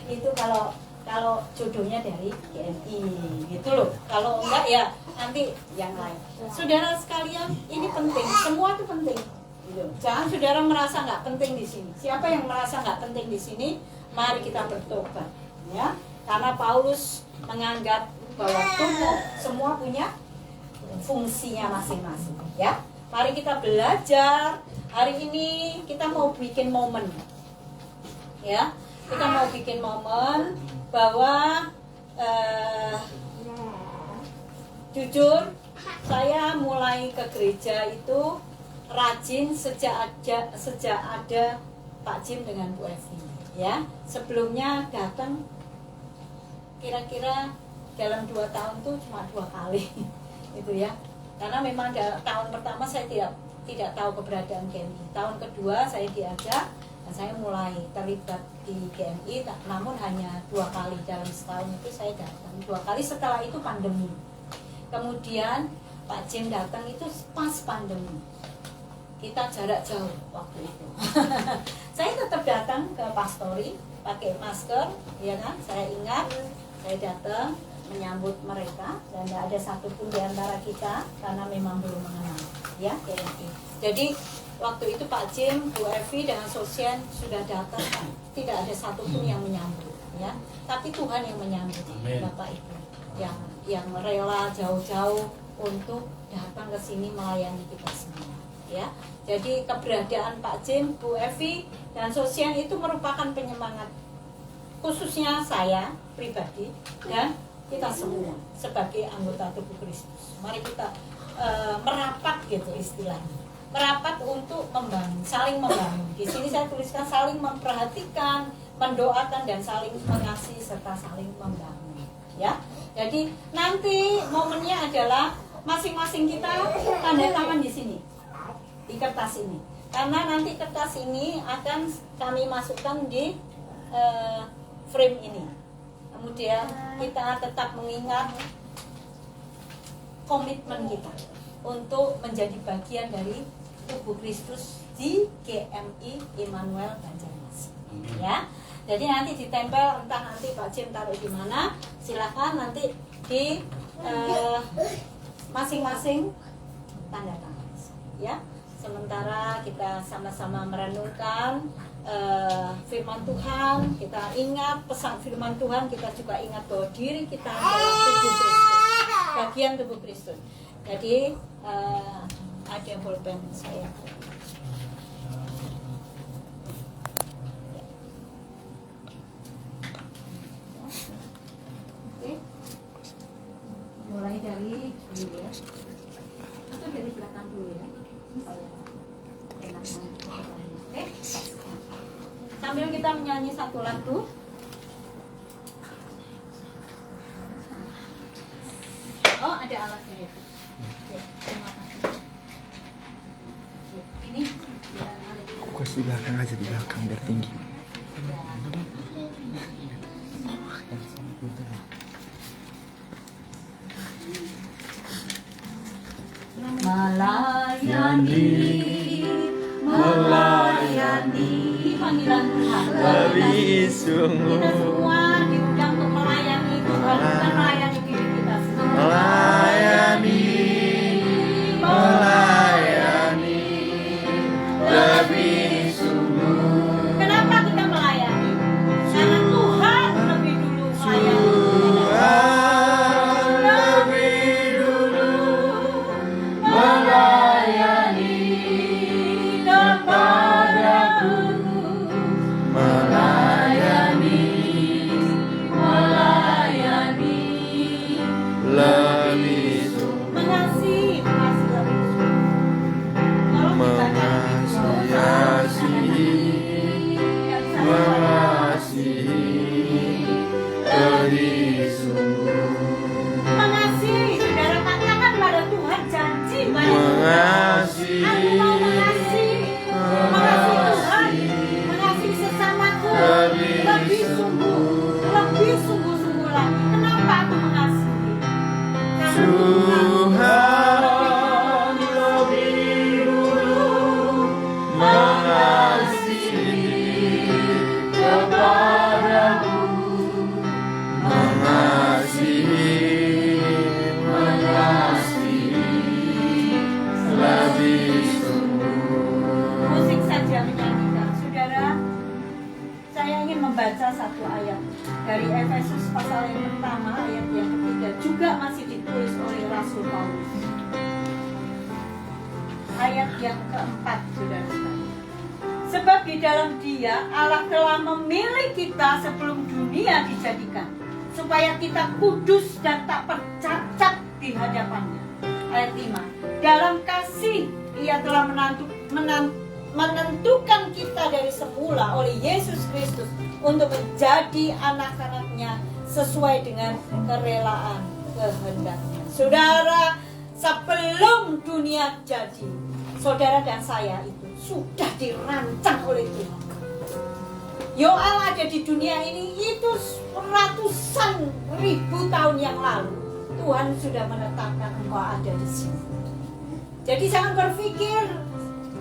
Itu kalau jodohnya dari GMI gitu loh. Kalau enggak ya nanti yang lain. Saudara sekalian, ini penting. Semua itu penting. Gitu. Jangan saudara merasa nggak penting di sini. Siapa yang merasa nggak penting di sini, mari kita bertobat, ya. Karena Paulus menganggap bahwa tubuh semua punya fungsinya masing-masing, ya. Mari kita belajar. Hari ini kita mau bikin momen, ya. Kita mau bikin momen bahwa jujur saya mulai ke gereja itu rajin sejak ada Pak Jim dengan Bu Evi, ya. Sebelumnya datang kira-kira dalam 2 tahun tuh cuma 2 kali gitu ya. Karena memang tahun pertama saya tidak tahu keberadaan GMI. Tahun kedua saya diajak dan saya mulai terlibat di GMI, namun hanya 2 kali dalam setahun itu saya datang. 2 kali, setelah itu pandemi. Kemudian Pak Jim datang itu pas pandemi. Kita jarak jauh waktu itu. Saya tetap datang ke pastori pakai masker, ya kan? Saya ingat, saya datang. menyambut mereka, dan tidak ada satupun di antara kita karena memang belum mengenal, ya GMI. Jadi waktu itu Pak Jim, Bu Evi dengan Sosian sudah datang, tidak ada satupun yang menyambut, ya. Tapi Tuhan yang menyambut, Amin. Bapak Ibu, yang rela jauh-jauh untuk datang ke sini melayani kita semua, ya. Jadi keberadaan Pak Jim, Bu Evi dan Sosian itu merupakan penyemangat, khususnya saya pribadi dan kita semua sebagai anggota tubuh Kristus. Mari kita merapat gitu istilahnya, merapat untuk membangun, saling membangun. Di sini saya tuliskan saling memperhatikan, mendoakan, dan saling mengasihi serta saling membangun, ya. Jadi nanti momennya adalah masing-masing kita tanda tangan di sini, di kertas ini, karena nanti kertas ini akan kami masukkan di frame ini. Kemudian kita tetap mengingat komitmen kita untuk menjadi bagian dari tubuh Kristus di GMI Immanuel Banjarmasin, ya. Jadi nanti ditempel, entah nanti Pak Jim taruh di mana, silakan nanti di masing-masing tanda tangan, ya. Sementara kita sama-sama merenungkan firman Tuhan, kita ingat pesan firman Tuhan, kita juga ingat bahwa diri kita adalah tubuh Kristus, bagian tubuh Kristus. Jadi ada pulpen saya. Oke. Mulai dari dulu ya, atau dari belakang dulu ya. Oke. Sambil kita menyanyi satu lagu. Oh, ada alatnya ya. Oke, terima kasih. Ini Fokus di belakang aja, di belakang biar tinggi. melayani panggilan Tuhan. Dari sungguh Kita semua diundang untuk melayani Tuhan, bukan melayani diri kita sendiri. melayani lebih sungguh. Kenapa kita melayani? Karena Tuhan lebih dulu melayani. Tuhan lebih dulu melayani kepadaku, melayani lebih sungguh. Mengasihi lebih sungguh. Kalau kita Mengasihi lebih sungguh. mengasihi, saudara katakan pada Tuhan, janji pada Tuhan. Mengasihi Aku mau mengasihi Tuhan, mengasihi sesamaku lebih sungguh lagi. Kenapa aku mengasihi? Karena Tuhan lebih dulu mengasihi kepadaku, mengasihi lebih sungguh. musik saja menyanyikan. Saudara, saya ingin membaca satu ayat dari Efesus pasal yang pertama, ayat yang ketiga, juga masih ditulis oleh Rasul Paulus. Ayat yang keempat, saudara sekalian. Sebab di dalam Dia Allah telah memilih kita sebelum dunia dijadikan, supaya kita kudus dan tak bercacat di hadapannya. Ayat 5. Dalam kasih Ia telah menentukan kita dari semula oleh Yesus Kristus untuk menjadi anak-anaknya sesuai dengan kerelaan kehendaknya. Saudara, sebelum dunia jadi, saudara dan saya itu sudah dirancang oleh Tuhan. Yoel ada di dunia ini itu ratusan ribu tahun yang lalu. Tuhan sudah menetapkan engkau ada di sini. Jadi jangan berpikir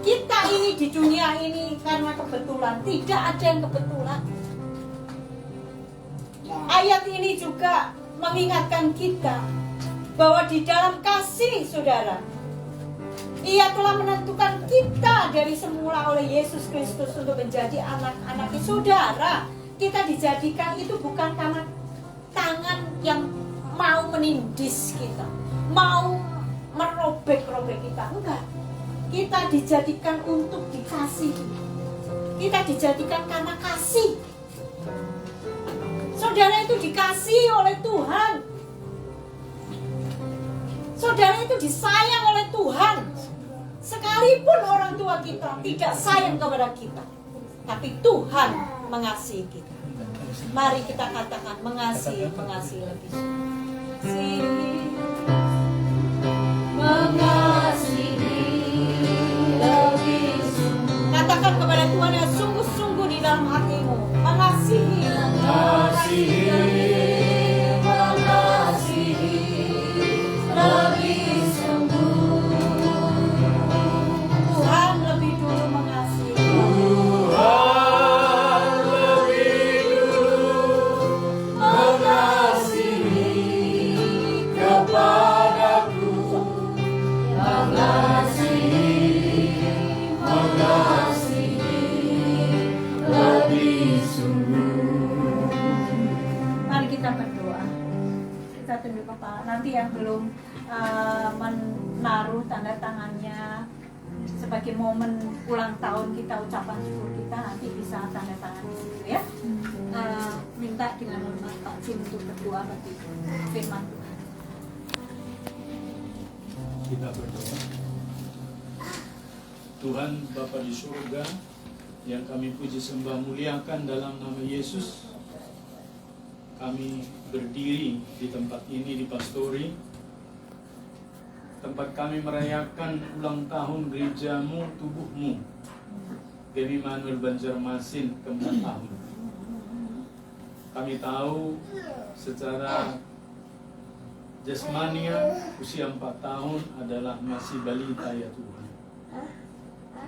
kita ini di dunia ini karena kebetulan. Tidak ada yang kebetulan. Ayat ini juga mengingatkan kita bahwa di dalam kasih saudara, Ia telah menentukan kita dari semula oleh Yesus Kristus untuk menjadi anak-anak-Nya. Saudara, kita dijadikan itu bukan karena tangan yang mau menindis kita, mau merobek-robek kita. Enggak. Kita dijadikan untuk dikasih. Kita dijadikan karena kasih. Saudara itu dikasihi oleh Tuhan. Saudara itu disayang oleh Tuhan. Sekalipun orang tua kita tidak sayang kepada kita, tapi Tuhan mengasihi kita. Mari kita katakan mengasihi lebih. Mengasihi lebih. Katakan kepada Tuhan yang sungguh-sungguh di dalam hatimu. Mengasihi. Lebih sungguh. Tuhan lebih dulu mengasihi. Tuhan lebih dulu mengasihi kepadaku, mengasihi lebih sungguh. Mari kita berdoa. Kita tunduk kepala. Nanti yang belum menaruh tanda tangannya sebagai momen ulang tahun kita, ucapan syukur kita, nanti bisa tanda tangan di situ ya. Minta dengan hormat Pak Jim untuk berdoa bagi firman Tuhan. Kita berdoa. Tuhan Bapa di surga, yang kami puji sembah muliakan dalam nama Yesus, kami berdiri di tempat ini di Pastori, tempat kami merayakan ulang tahun gerejamu, tubuhmu, Gemi Manuel Banjarmasin ke-4 tahun. Kami tahu secara jasmania usia 4 tahun adalah masih balita ya Tuhan.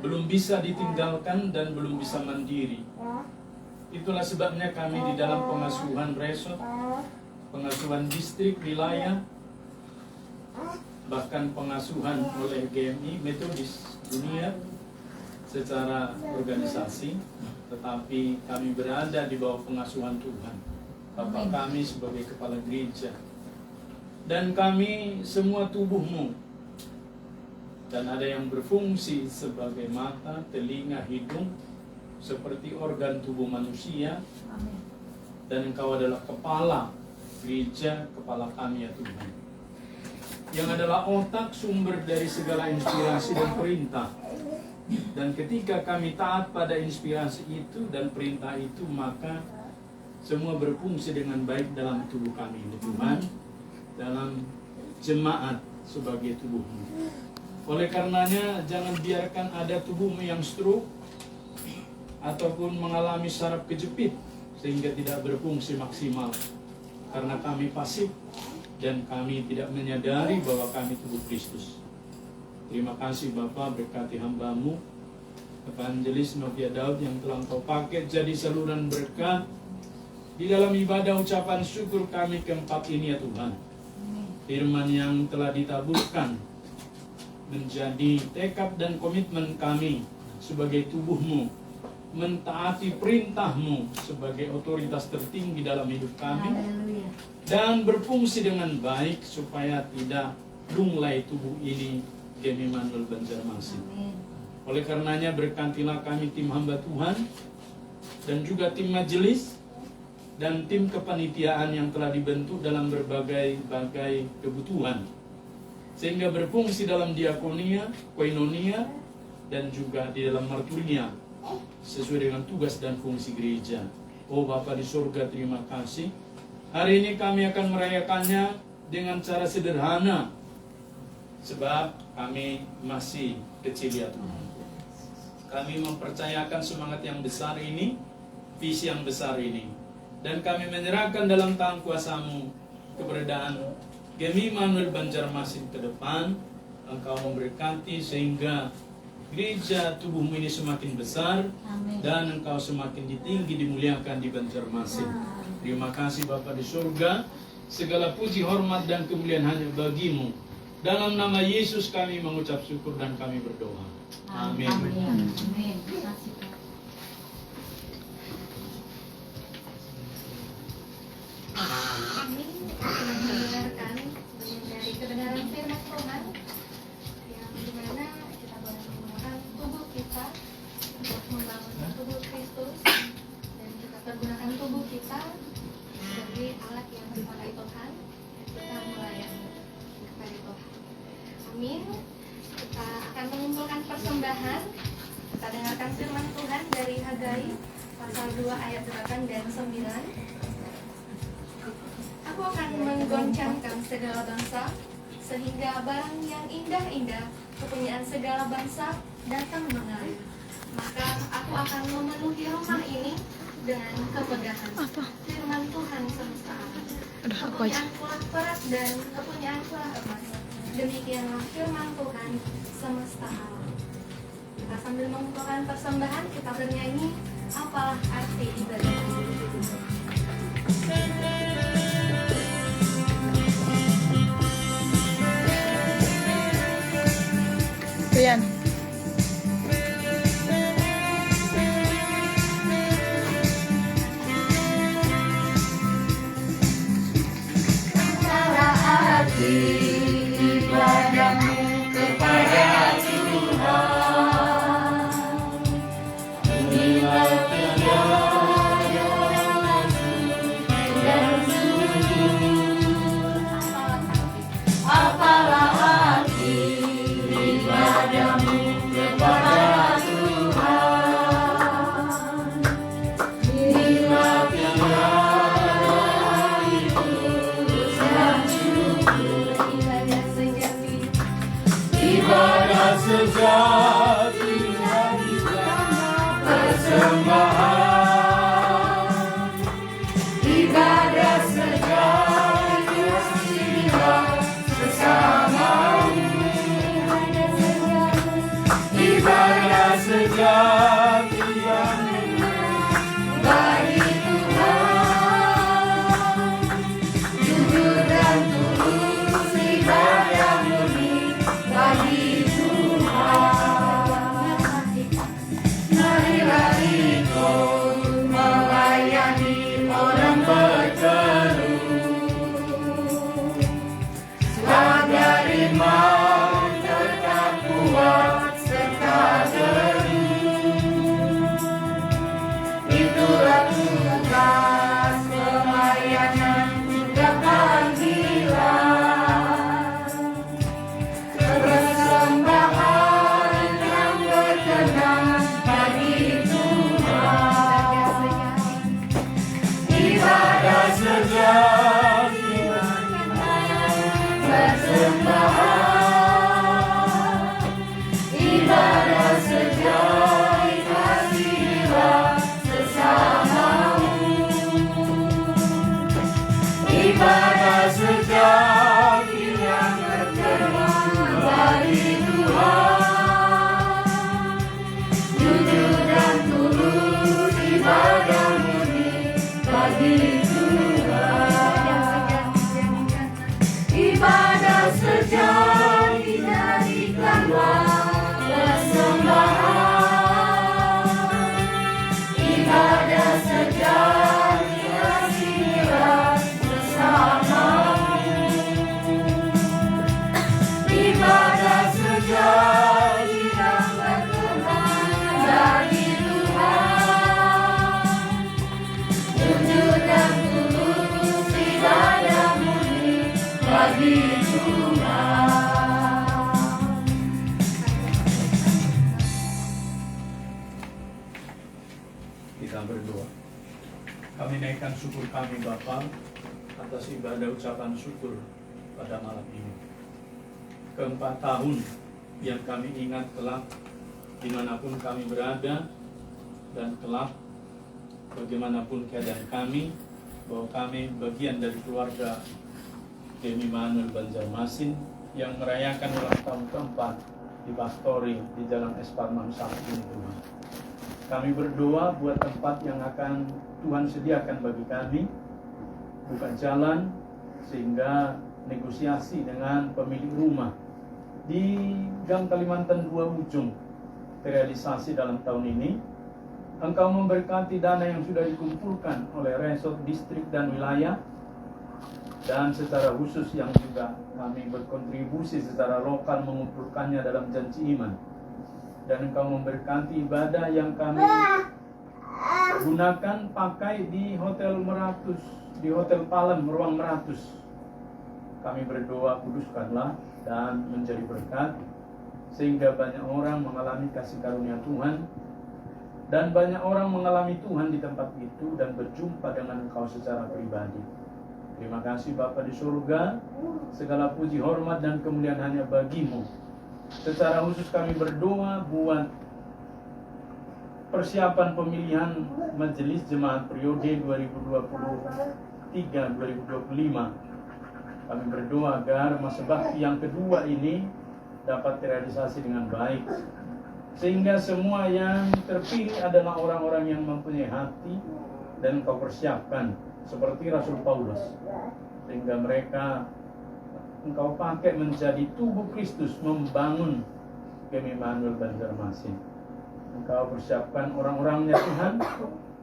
Belum bisa ditinggalkan dan belum bisa mandiri. Itulah sebabnya kami di dalam pengasuhan resort, pengasuhan distrik, wilayah, bahkan pengasuhan oleh GMI Metodis Dunia secara organisasi, tetapi kami berada di bawah pengasuhan Tuhan, Bapak kami sebagai kepala gereja, dan kami semua tubuhmu, dan ada yang berfungsi sebagai mata, telinga, hidung, seperti organ tubuh manusia. Dan Engkau adalah kepala gereja, kepala kami ya Tuhan, yang adalah otak, sumber dari segala inspirasi dan perintah. Dan ketika kami taat pada inspirasi itu dan perintah itu, maka semua berfungsi dengan baik dalam tubuh kami ini Tuhan, dalam jemaat sebagai tubuhmu. Oleh karenanya jangan biarkan ada tubuhmu yang stroke ataupun mengalami saraf kejepit sehingga tidak berfungsi maksimal, karena kami pasif dan kami tidak menyadari bahwa kami tubuh Kristus. Terima kasih Bapa, berkati hamba-Mu Evangelis Novia Daud yang telah Engkau pakai jadi saluran berkat di dalam ibadah ucapan syukur kami keempat ini ya Tuhan. Firman yang telah ditaburkan menjadi tekad dan komitmen kami sebagai tubuh-Mu, mentaati perintah-Mu sebagai otoritas tertinggi dalam hidup kami, dan berfungsi dengan baik supaya tidak lunglai tubuh ini Gemi Manuel Banjarmasin. Oleh karenanya berkatilah kami tim hamba Tuhan dan juga tim majelis dan tim kepanitiaan yang telah dibentuk dalam berbagai kebutuhan, sehingga berfungsi dalam diakonia, koinonia, dan juga di dalam marturia sesuai dengan tugas dan fungsi gereja. Oh Bapa di surga, terima kasih. Hari ini kami akan merayakannya dengan cara sederhana, sebab kami masih kecil ya Tuhan. Kami mempercayakan semangat yang besar ini, visi yang besar ini, dan kami menyerahkan dalam tangan kuasa-Mu keberadaan Gemi Manuel Banjarmasin ke depan. Engkau memberkati sehingga gereja tubuh-Mu ini semakin besar. Amin. Dan Engkau semakin tinggi dimuliakan di Banjarmasin. Terima kasih Bapa di surga. Segala puji, hormat, dan kemuliaan hanya bagimu. Dalam nama Yesus kami mengucap syukur dan kami berdoa. Amin. Amin. Terima kasih, Pak. Kami akan mendengarkan dari kebenaran firman Tuhan yang dimana kita boleh menggunakan tubuh kita untuk membangun tubuh Kristus, dan kita pergunakan tubuh kita sebagai alat yang dipakai Tuhan. Kita melayani kepada Tuhan. Amin. Kita akan mengumpulkan persembahan. Kita dengarkan firman Tuhan dari Hagai pasal 2 ayat 8 dan 9. Aku akan menggoncangkan segala bangsa, sehingga barang yang indah-indah kepunyaan segala bangsa datang mengalir. Maka aku akan memenuhi rumah ini dengan kemegahan. Firman Tuhan semesta alam. Kepunyaan pula perak dan kepunyaan pula emas. Demikianlah firman Tuhan semesta alam. Kita sambil mengumpulkan persembahan, kita bernyanyi, apalah arti ibadah. Rian. Sejati persembahan, ibadah sejati sesamamu, ibadah sejati yang bagi Tuhan, jujur dan tulus ibadah murni bagi melayani orang berkeluh, agar iman tetap kuat serta teguh. Itulah tugas pelayanan juga panggilan, persembahan yang berkenan bagi ibadah sejati persembahan, ibadah sejati kasihlah sesamamu, ibadah sejati yang berkenan bagi Tuhan, jujur dan tulus ibadah bagi Tuhan, ibadah sejati jadikanlah persembahan, ibadah sejati kasihlah sesamamu, ibadah sejati yang berkenan bagi Tuhan, jujur dan tulus ibadah murni bagi Tuhan. Kita berdoa. Kami naikkan syukur kami Bapa atas ibadah ucapan syukur pada malam ini. Ke-4 tahun yang kami ingat kelak dimanapun kami berada, dan kelak bagaimanapun keadaan kami, bahwa kami bagian dari keluarga Demi Manuel Banjarmasin yang merayakan ulang tahun ke-4 di Pastori di Jalan Es Parman Sakti ini Tuhan. Kami berdoa buat tempat yang akan Tuhan sediakan bagi kami, buka jalan sehingga negosiasi dengan pemilik rumah di Gang Kalimantan 2 Ujung terrealisasi dalam tahun ini. Engkau memberkati dana yang sudah dikumpulkan oleh resort, distrik, dan wilayah, dan secara khusus yang juga kami berkontribusi secara lokal mengumpulkannya dalam janji iman. Dan Engkau memberkati ibadah yang kami gunakan pakai di Hotel Meratus, di Hotel Palem, Ruang Meratus. Kami berdoa, kuduskanlah dan menjadi berkat, sehingga banyak orang mengalami kasih karunia Tuhan, dan banyak orang mengalami Tuhan di tempat itu dan berjumpa dengan Engkau secara pribadi. Terima kasih Bapa di surga, segala puji, hormat, dan kemuliaan hanya bagimu. Secara khusus kami berdoa buat persiapan pemilihan Majelis Jemaat periode 2023-2025. Kami berdoa agar masa bakti yang kedua ini dapat terrealisasi dengan baik, sehingga semua yang terpilih adalah orang-orang yang mempunyai hati dan Engkau persiapkan seperti Rasul Paulus, sehingga mereka Engkau pakai menjadi tubuh Kristus membangun GEM Immanuel Banjarmasin. Engkau persiapkan orang-orangnya Tuhan,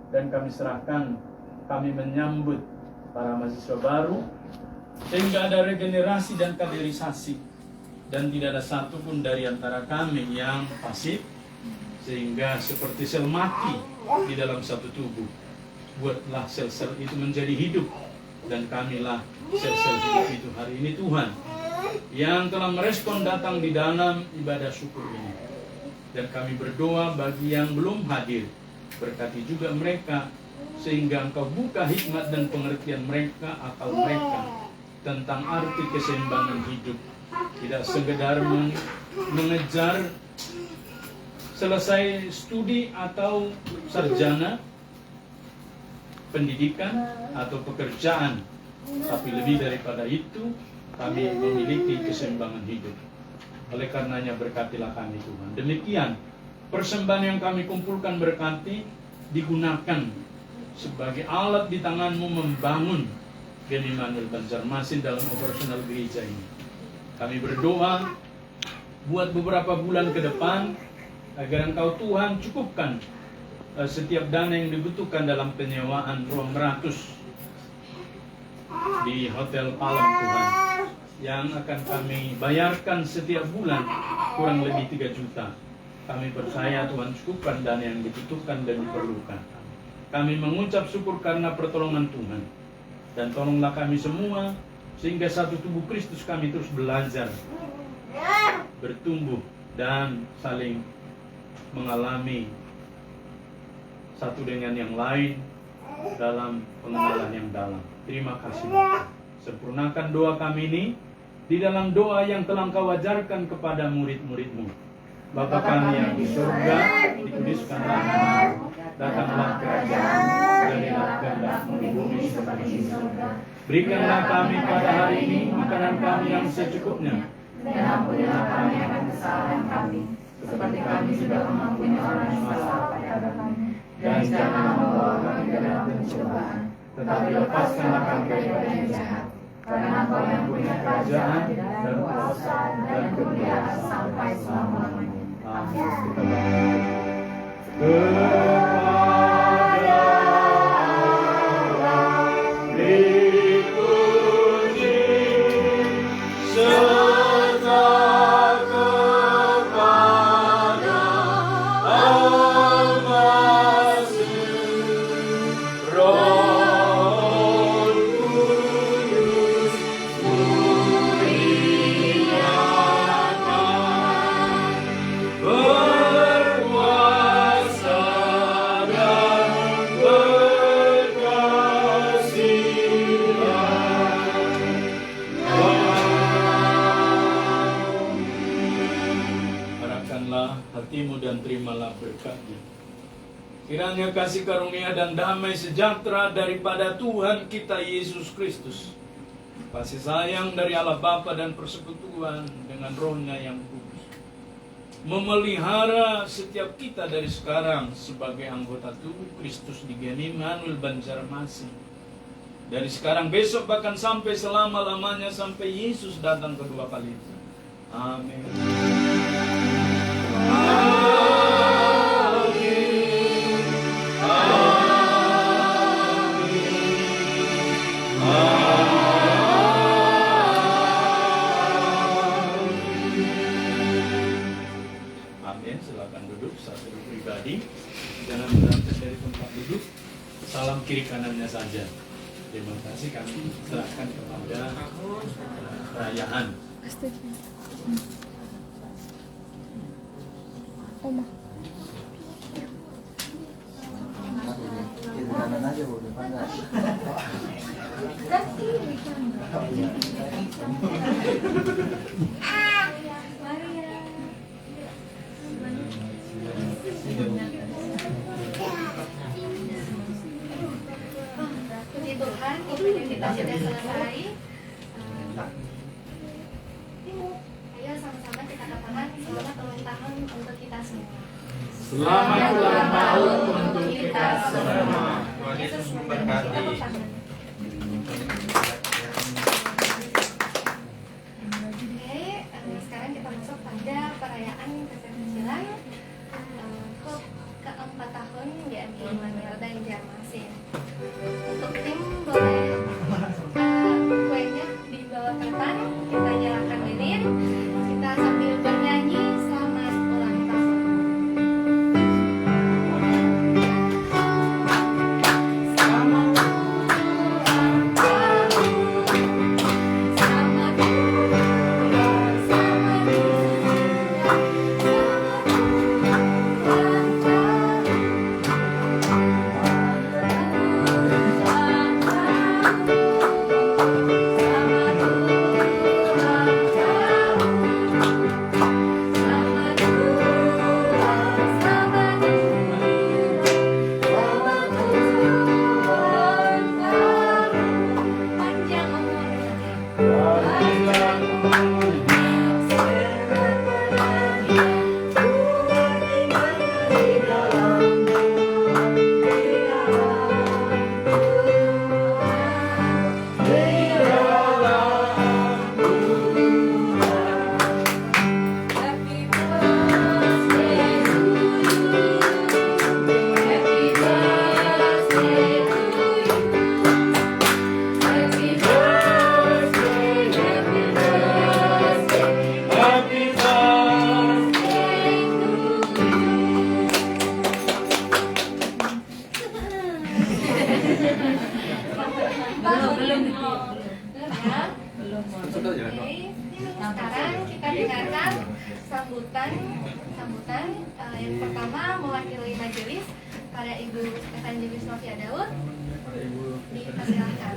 dan kami serahkan, kami menyambut para mahasiswa baru, sehingga ada regenerasi dan kaderisasi, dan tidak ada satupun dari antara kami yang pasif, sehingga seperti sel mati di dalam satu tubuh. Buatlah sel-sel itu menjadi hidup, dan kamilah sel-sel hidup itu hari ini Tuhan, yang telah merespon datang di dalam ibadah syukur ini. Dan kami berdoa bagi yang belum hadir, berkati juga mereka, sehingga Engkau buka hikmat dan pengertian mereka, akal mereka, tentang arti keseimbangan hidup. Tidak sekedar mengejar selesai studi atau sarjana pendidikan atau pekerjaan, tapi lebih daripada itu, kami memiliki keseimbangan hidup. Oleh karenanya berkatilah kami Tuhan. Demikian persembahan yang kami kumpulkan berkati, digunakan sebagai alat di tangan-Mu membangun GEM Immanuel Banjarmasin dalam operasional gereja ini. Kami berdoa buat beberapa bulan ke depan, agar Engkau Tuhan cukupkan setiap dana yang dibutuhkan dalam penyewaan ruang Meratus di Hotel Palem Tuhan, yang akan kami bayarkan setiap bulan kurang lebih 3 juta. Kami percaya Tuhan cukupkan dana yang dibutuhkan dan diperlukan. Kami mengucap syukur karena pertolongan Tuhan, dan tolonglah kami semua sehingga satu tubuh Kristus kami terus belajar, bertumbuh, dan saling mengalami satu dengan yang lain dalam pengenalan yang dalam. Terima kasih Bapa. Sempurnakan doa kami ini di dalam doa yang telah Engkau ajarkan kepada murid-murid-Mu. Bapa kami yang di surga, dikuduskanlah nama-Mu, datanglah kerajaan-Mu, jadilah kehendak-Mu di bumi seperti di surga. Berikanlah kami pada hari ini makanan kami yang secukupnya, dan ampunilah kami akan kesalahan kami, seperti kami juga mengampuni orang yang salah kepada kami. Dan jangan membawa kami ke dalam pencobaan, tetapi lepaskanlah kami daripada yang jahat. Karena Engkau yang punya kerajaan dan kuasa dan kemuliaan sampai selama-lamanya. Amin. Hatimu dan terimalah berkat-Nya. Kiranya kasih karunia dan damai sejahtera daripada Tuhan kita Yesus Kristus, kasih sayang dari Allah Bapa dan persekutuan dengan Roh-Nya yang kudus, memelihara setiap kita dari sekarang sebagai anggota tubuh Kristus di GEM Immanuel Banjarmasin, Dari sekarang, besok, bahkan sampai selama-lamanya, sampai Yesus datang kedua kali. Amin. Amin. Silakan duduk. Satu pribadi, jangan berangkat dari tempat duduk. Salam kiri kanannya saja. Terima kasih, kami serahkan kepada perayaan. Oma. Kanan aja Bu, depan nggak? Puji Tuhan, ibadah kita sudah selesai. Ayo sama-sama kita katakan selamat ulang tahun untuk kita semua. Selamat ulang tahun untuk kita semua. Tuhan Yesus memberkati. Oke, sekarang kita masuk pada perayaan kekecilan ke-4 tahun GMI Immanuel dan Jarmasin. Untuk tim boleh kuenya dibawa ke depan, kita nyalakan lilin, kita sambil bernyanyi selamat ulang tahun. Selamat ulang tahun, selamat ulang, selamat ulang tahun. Sekarang kita dengarkan sambutan yang pertama mewakili majelis pada Ibu Evangelis Novia Daud. Dipersilahkan.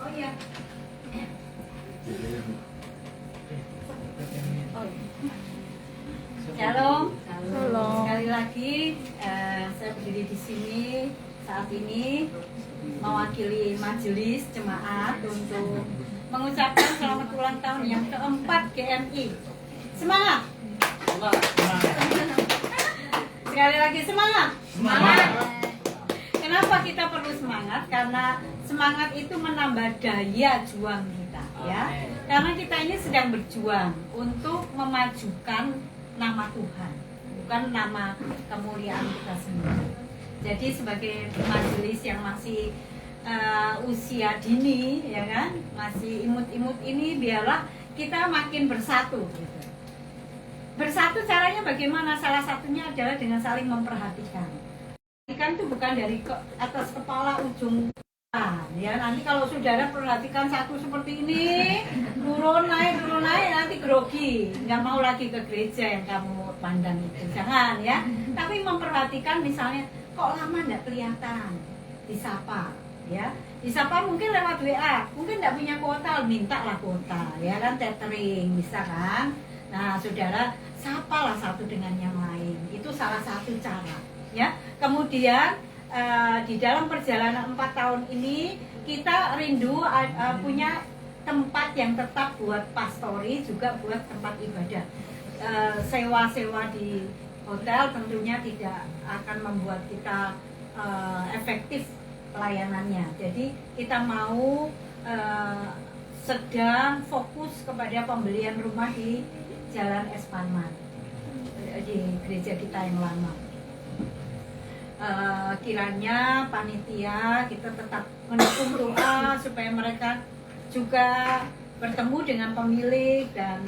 Oh iya. Shalom. Sekali lagi saya berdiri di sini saat ini mewakili majelis jemaat untuk mengucapkan selamat ulang tahun yang keempat GMI. Semangat. Sekali lagi semangat. Semangat. Kenapa kita perlu semangat? Karena semangat itu menambah daya juang kita, ya. Karena kita ini sedang berjuang untuk memajukan nama Tuhan, bukan nama kemuliaan kita sendiri. Jadi sebagai majelis yang masih usia dini, ya kan, masih imut-imut ini, biarlah kita makin bersatu. Gitu. Bersatu caranya bagaimana? Salah satunya adalah dengan saling memperhatikan. Perhatikan itu bukan dari atas kepala ujung. Ya, nanti kalau saudara perhatikan satu seperti ini, turun naik, nanti grogi, nggak mau lagi ke gereja yang kamu pandang itu. Jangan ya. Tapi memperhatikan misalnya, kok lama nggak kelihatan, disapa, ya. Disapa mungkin lewat WA, mungkin nggak punya kuota, mintalah kuota, ya kan, tethering, bisa kan. Nah, saudara, sapalah satu dengan yang lain. Itu salah satu cara, ya. Kemudian di dalam perjalanan 4 tahun ini kita rindu punya tempat yang tetap buat pastori, juga buat tempat ibadah. Sewa-sewa di hotel tentunya tidak akan membuat kita efektif pelayanannya. Jadi kita mau sedang fokus kepada pembelian rumah di Jalan Es Parman, di gereja kita yang lama. Kiranya panitia kita tetap mendukung doa supaya mereka juga bertemu dengan pemilik dan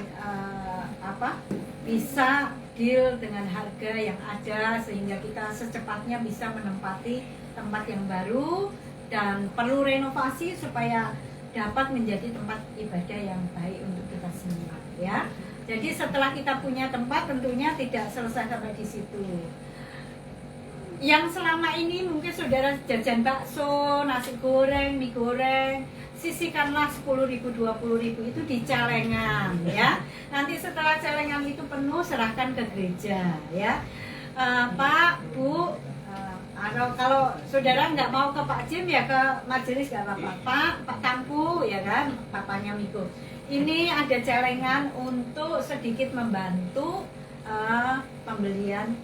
bisa deal dengan harga yang ada sehingga kita secepatnya bisa menempati tempat yang baru dan perlu renovasi supaya dapat menjadi tempat ibadah yang baik untuk kita semua, ya. Jadi setelah kita punya tempat tentunya tidak selesai sampai di situ. Yang selama ini mungkin saudara jajan bakso, nasi goreng, mie goreng, sisihkanlah 10.000, 20.000 itu di celengan, ya. Nanti setelah celengan itu penuh serahkan ke gereja, ya. Pak, Bu, kalau saudara nggak mau ke Pak Jim ya ke majelis nggak apa-apa. Pak Tangku, ya kan, papanya Miko. Ini ada celengan untuk sedikit membantu pembelian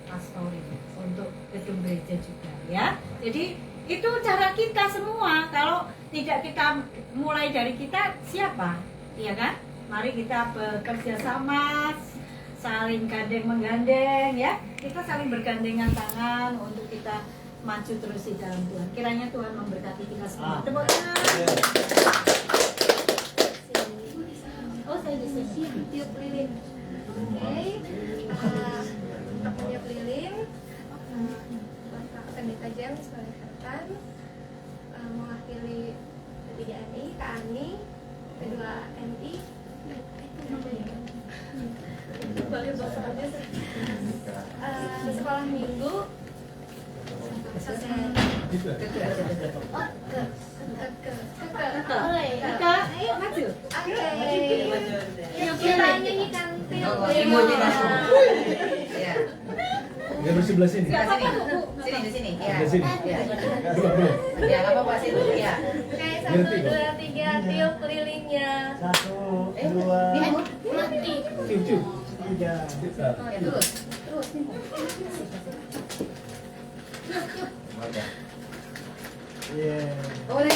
pastori untuk gedung gereja juga, ya. Jadi itu cara kita semua. Kalau tidak kita mulai dari kita, siapa? Iya kan? Mari kita bekerja sama, saling gandeng menggandeng, ya. Kita saling bergandengan tangan untuk kita maju terus di dalam Tuhan. Kiranya Tuhan memberkati kita semua. Tepuk tangan. Oh, saya di sini. Tiup lilin. Oke. Tiup lilin. Bapak Pendeta James Balekatan mewakili ketiga NI, Kak Ani, kedua NI, sekolah minggu, Ayo maju. kita nyanyikan tiup Ibu lilin. Ya. Dia bersebelah sini. Sebelah sini. Sini di sini. Ya. Di sini. Ya. Belum. Ya, enggak apa-apa situ. Ya. Oke, 1, 2, 3, tiup lilinnya. 1, 2, Mati. Cium. 3. Ya, terus. Terus. Yeah. Oleh.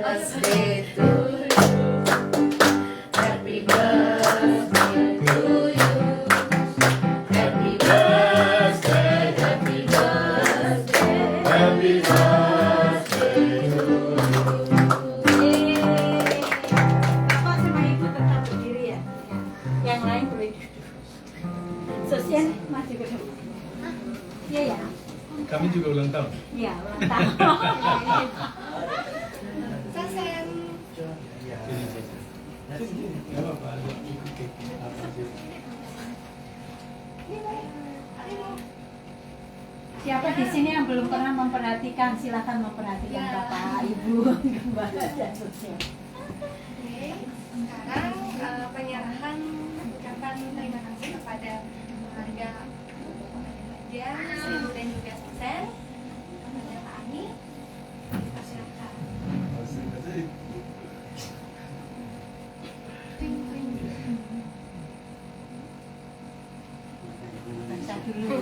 Birthday to you. Happy birthday to you. Happy birthday, happy birthday, happy birthday to you. Bapak sama Ibu tetap berdiri ya. Yang lain boleh duduk. Sosial maju ke depan. Iya ya. Kami juga ulang tahun. Iya, ulang tahun. Sasen. Nggak apa-apa. Siapa di sini yang belum pernah memperhatikan, silakan memperhatikan Ya. Bapak, Ibu, Gembala dan sosial. Oke, sekarang penyerahan ucapan terima kasih kepada keluarga James, Ibu dan juga Sasen, kepada Kak Ani. Kita silakan. Baca dulu.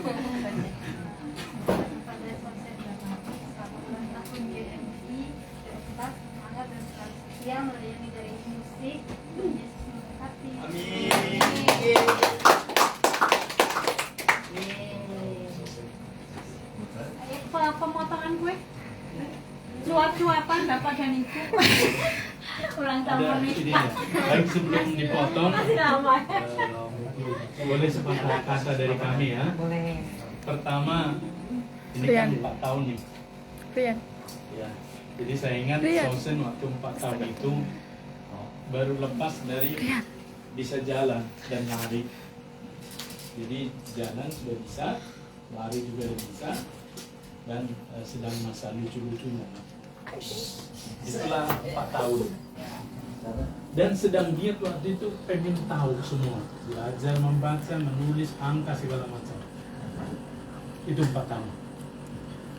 Kepada Sasen dan Mati, selamat ulang tahun GMI, tetap semangat dan selalu setia melayani dari musik. Yesus memberkati. Pemotongan gue cuap-cuapan Bapak dan Ibu ulang tahun Ada ini menikah. baik sebelum dipotong Masih lama. boleh sepatah kata dari kami ya. Boleh. Pertama, ini kan 4 tahun nih. Ya. Jadi saya ingat Sosen waktu 4 tahun itu baru lepas dari bisa jalan dan lari. Jadi jalan sudah bisa, lari juga sudah bisa, dan sedang masa lucu-lucunya. Itulah 4 tahun. Dan sedang dia waktu itu pengen tahu semua, belajar membaca, menulis, angka segala macam. Itu 4 tahun.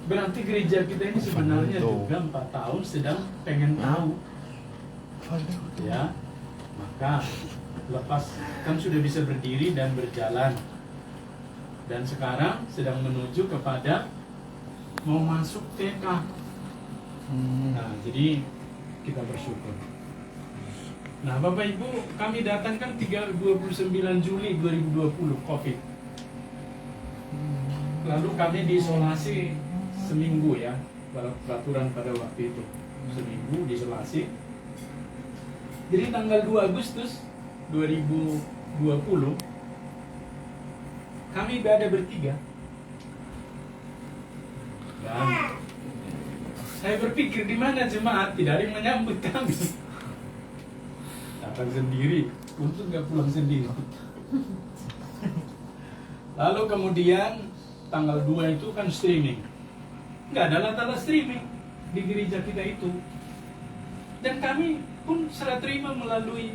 Berarti gereja kita ini sebenarnya juga 4 tahun sedang pengen tahu. Ya, maka lepas kan sudah bisa berdiri dan berjalan. Dan sekarang sedang menuju kepada mau masuk TK. Nah, jadi kita bersyukur. Nah, Bapak Ibu, kami datang kan 29 Juli 2020 COVID. Lalu kami diisolasi seminggu ya, peraturan pada waktu itu. Seminggu diisolasi. Jadi tanggal 2 Agustus 2020 kami berada bertiga. Dan saya berpikir di mana jemaat, tidak ada yang menyambut kami. Datang sendiri, untung nggak pulang sendiri. Lalu kemudian tanggal 2 itu kan streaming. Nggak ada alat-alat streaming di gereja kita itu. Dan kami pun serah terima melalui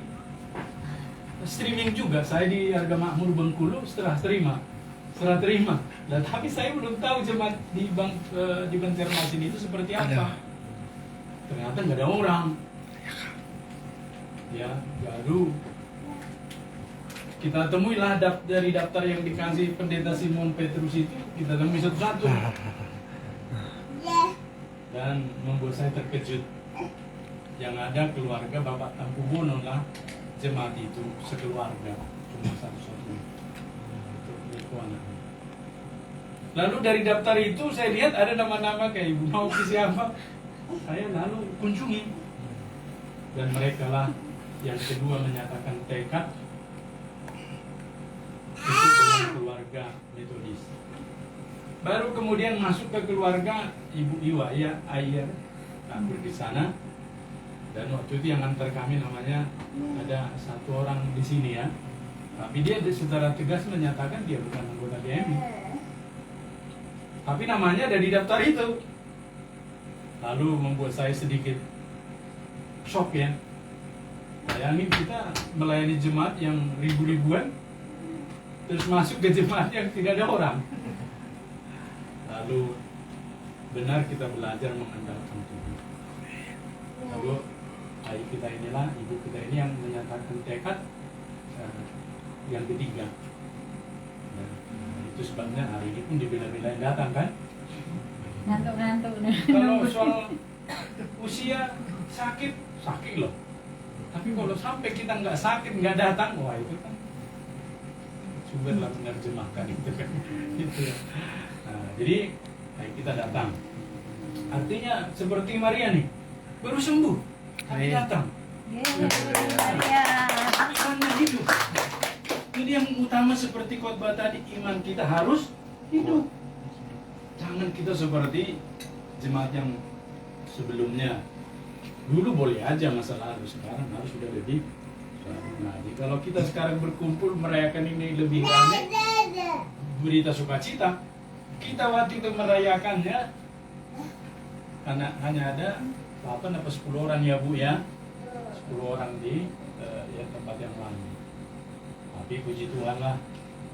streaming juga. Saya di Harga Makmur Bengkulu serah terima. Dan tapi saya belum tahu jemaat di Banjarmasin itu seperti apa. Ternyata nggak ada orang. Ya, baru kita temuilah dari daftar yang dikasih Pendeta Simon Petrus itu, kita temui satu-satu. Dan membuat saya terkejut. Yang ada keluarga Bapak Tampubono lah, jemaat itu sekeluarga, cuma satu-satunya. Lalu dari daftar itu saya lihat ada nama-nama kayak Ibu Mauki siapa. Saya lalu kunjungi. Dan mereka lah yang kedua menyatakan tekad itu dengan keluarga Metodis. Baru kemudian masuk ke keluarga Ibu Iwa ya, Ayer akur di sana. Dan waktu itu yang antar kami namanya ada satu orang di sini ya. Tapi dia secara tegas menyatakan dia bukan anggota GMI. Tapi namanya ada di daftar itu. Lalu membuat saya sedikit shock ya. Bayangin kita melayani jemaat yang ribu-ribuan, terus masuk ke jemaat yang tidak ada orang. Lalu benar kita belajar mengandalkan Tuhan. Lalu ayah kita inilah, ibu kita ini yang menyatakan tekad yang ketiga. Nah, itu sebabnya hari ini pun dibela-belain datang kan. Ngantuk-ngantuk. Kalau soal usia sakit loh. Tapi kalau sampai kita nggak sakit nggak datang, wah itu kan sumberlah menerjemahkan itu kan. Gitu ya. Nah, jadi kita datang. Artinya seperti Maria nih, baru sembuh tapi datang. Imannya hidup. Ini yang utama seperti khotbah tadi, iman kita harus hidup. Jangan kita seperti jemaat yang sebelumnya. Dulu boleh aja masa lalu, sekarang harus sudah lebih. Nah, kalau kita sekarang berkumpul merayakan ini lebih ramai, berita sukacita. Kita waktu itu merayakannya karena hanya ada 8 atau 10 orang ya Bu ya, 10 orang di tempat yang lain. Tapi puji Tuhan lah,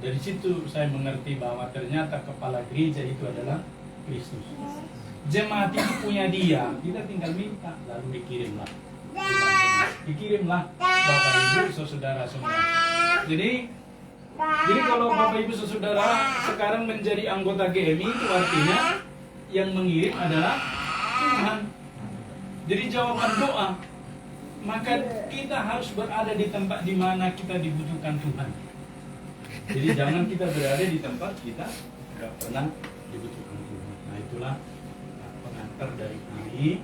dari situ saya mengerti bahwa ternyata kepala gereja itu adalah Kristus. Jemaat itu punya dia, kita tinggal minta, lalu dikirimlah Bapak Ibu saudara semua. Jadi kalau Bapak Ibu saudara sekarang menjadi anggota GMI, itu artinya yang mengirim adalah Tuhan. Jadi jawaban doa, maka kita harus berada di tempat di mana kita dibutuhkan Tuhan. Jadi jangan kita berada di tempat kita tidak pernah dibutuhkan Tuhan. Nah itulah pengantar dari kami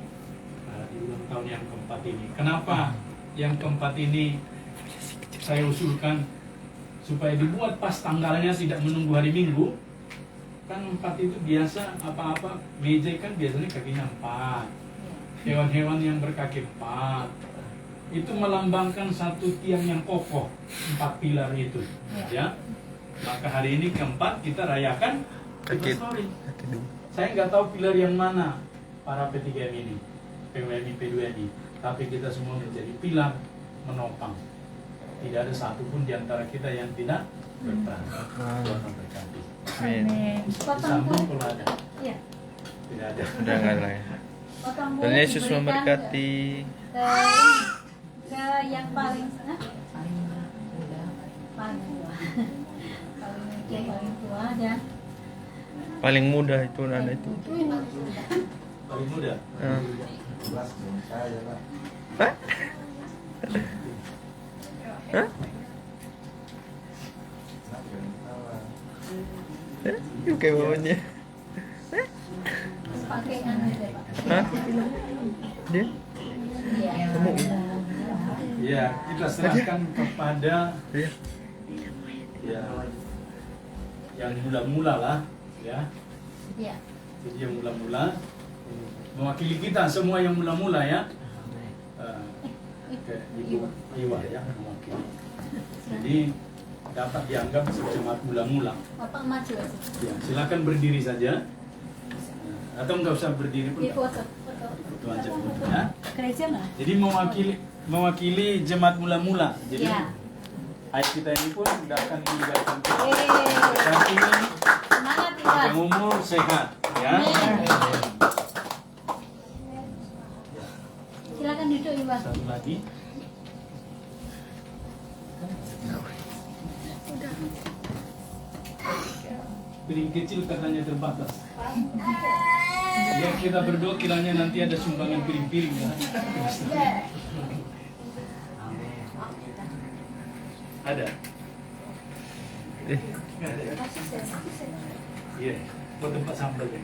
di ulang tahun yang keempat ini. Kenapa yang keempat ini saya usulkan supaya dibuat pas tanggalnya, tidak menunggu hari Minggu. Kan 4 itu biasa apa-apa, meja kan biasanya kakinya 4, hewan-hewan yang berkaki 4 itu melambangkan satu tiang yang kokoh, 4 pilar itu ya. Maka hari ini keempat kita rayakan Story. Saya nggak tahu pilar yang mana para P3M ini, PWMI, P2MI, tapi kita semua menjadi pilar menopang. Tidak ada satupun di antara kita yang tidak berperan. Tuhan memberkati. Amin. Disambung kalau ada. Iya. Tidak ada. Udah nggak ada ya. Potong Dan bulu Yesus diberikan memberkati. ke yang paling Paling muda. paling tua. Paling tua dan Paling muda itu anak itu. Paling muda. Ah. Hah? Hah? Yuk kayak bawanya. pakai anu deh Pak. Hah? Dia? Iya. Kamu? Ya, kita serahkan kepada Iya. ya yang mula-mula lah, ya. Iya. Jadi yang mula-mula mewakili kita semua yang mula-mula ya. Oke, Ibu Iwa ya mewakili. Jadi dapat dianggap jemaat mula-mula. Bapak maju aja. Ya, silakan berdiri saja. Atau nggak usah berdiri pun. Di nggak foto. apa-apa. Foto aja ya. Gereja mana? Jadi mewakili jemaat mula-mula. Jadi Iya. ayat kita ini pun tidak akan meninggalkan kita. Yeay. Dampingi Semangat Iwan. yang umur sehat ya. Amin. Silakan duduk Iwan. Satu lagi. Piring kecil katanya terbatas. Ya kita berdoa kiranya nanti ada sumbangan piring-piring ya. Ada. Iya, buat tempat sambal ya.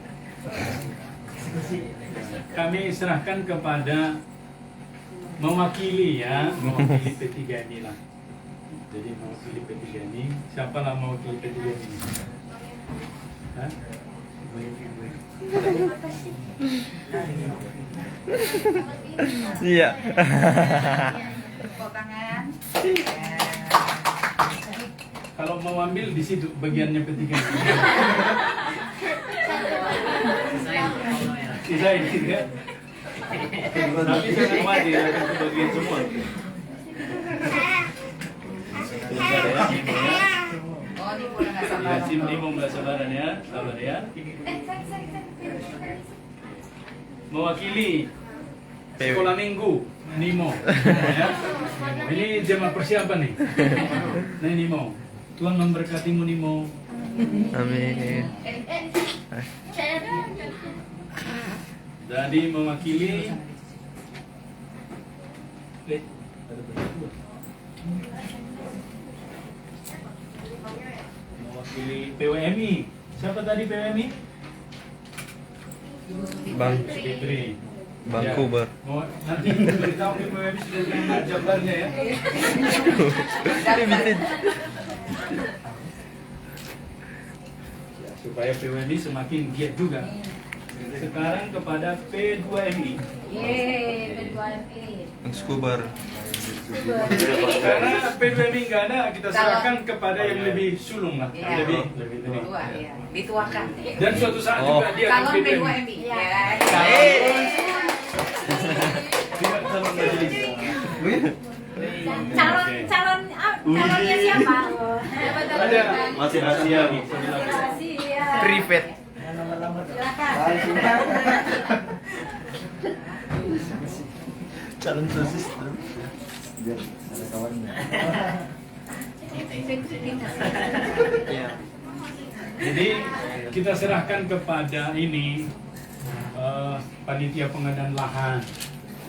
Kami serahkan kepada mewakili ya, mewakili P3 ini lah. Jadi mewakili P3 ini, siapa lah mewakili P3 ini? Hah? Iya. Tepuk tangan. Kalau mau ambil di situ bagiannya P3 ini. Sisa ini kan? Tapi saya khawatir dia akan kebagian semua. Oh, ini udah nggak sabar. Ya, Sim Nimo nggak sabaran ya, sabar ya. Mewakili sekolah minggu Nimo, ya. Ini jemaah persiapan nih. Nah Nimo, Tuhan memberkatimu Nimo. Amin. Jadi mewakili ada berdua. Mewakili PWMI. Siapa tadi PWMI? Bang Fitri. Bang Ya. Kuber. Nanti beritahu di PWMI sudah terima jabarnya ya. Limited. Supaya PWMI semakin giat juga. Sekarang kepada P2MI. Yeay, kedua MI. Bang Skubar. Karena P2MI nggak ada, kita serahkan kepada yang lebih sulung lah, Iya. lebih ini. Tua, ya. Dituakan. Dan suatu saat Oh. juga dia akan Calon P2MI. P2MI. Ya. Tidak calon majelis. Calonnya siapa? Ada masih rahasia. Rahasia. Privet. Silakan. Calon sosis tuh. Biar ada kawannya. Jadi kita serahkan kepada ini panitia pengadaan lahan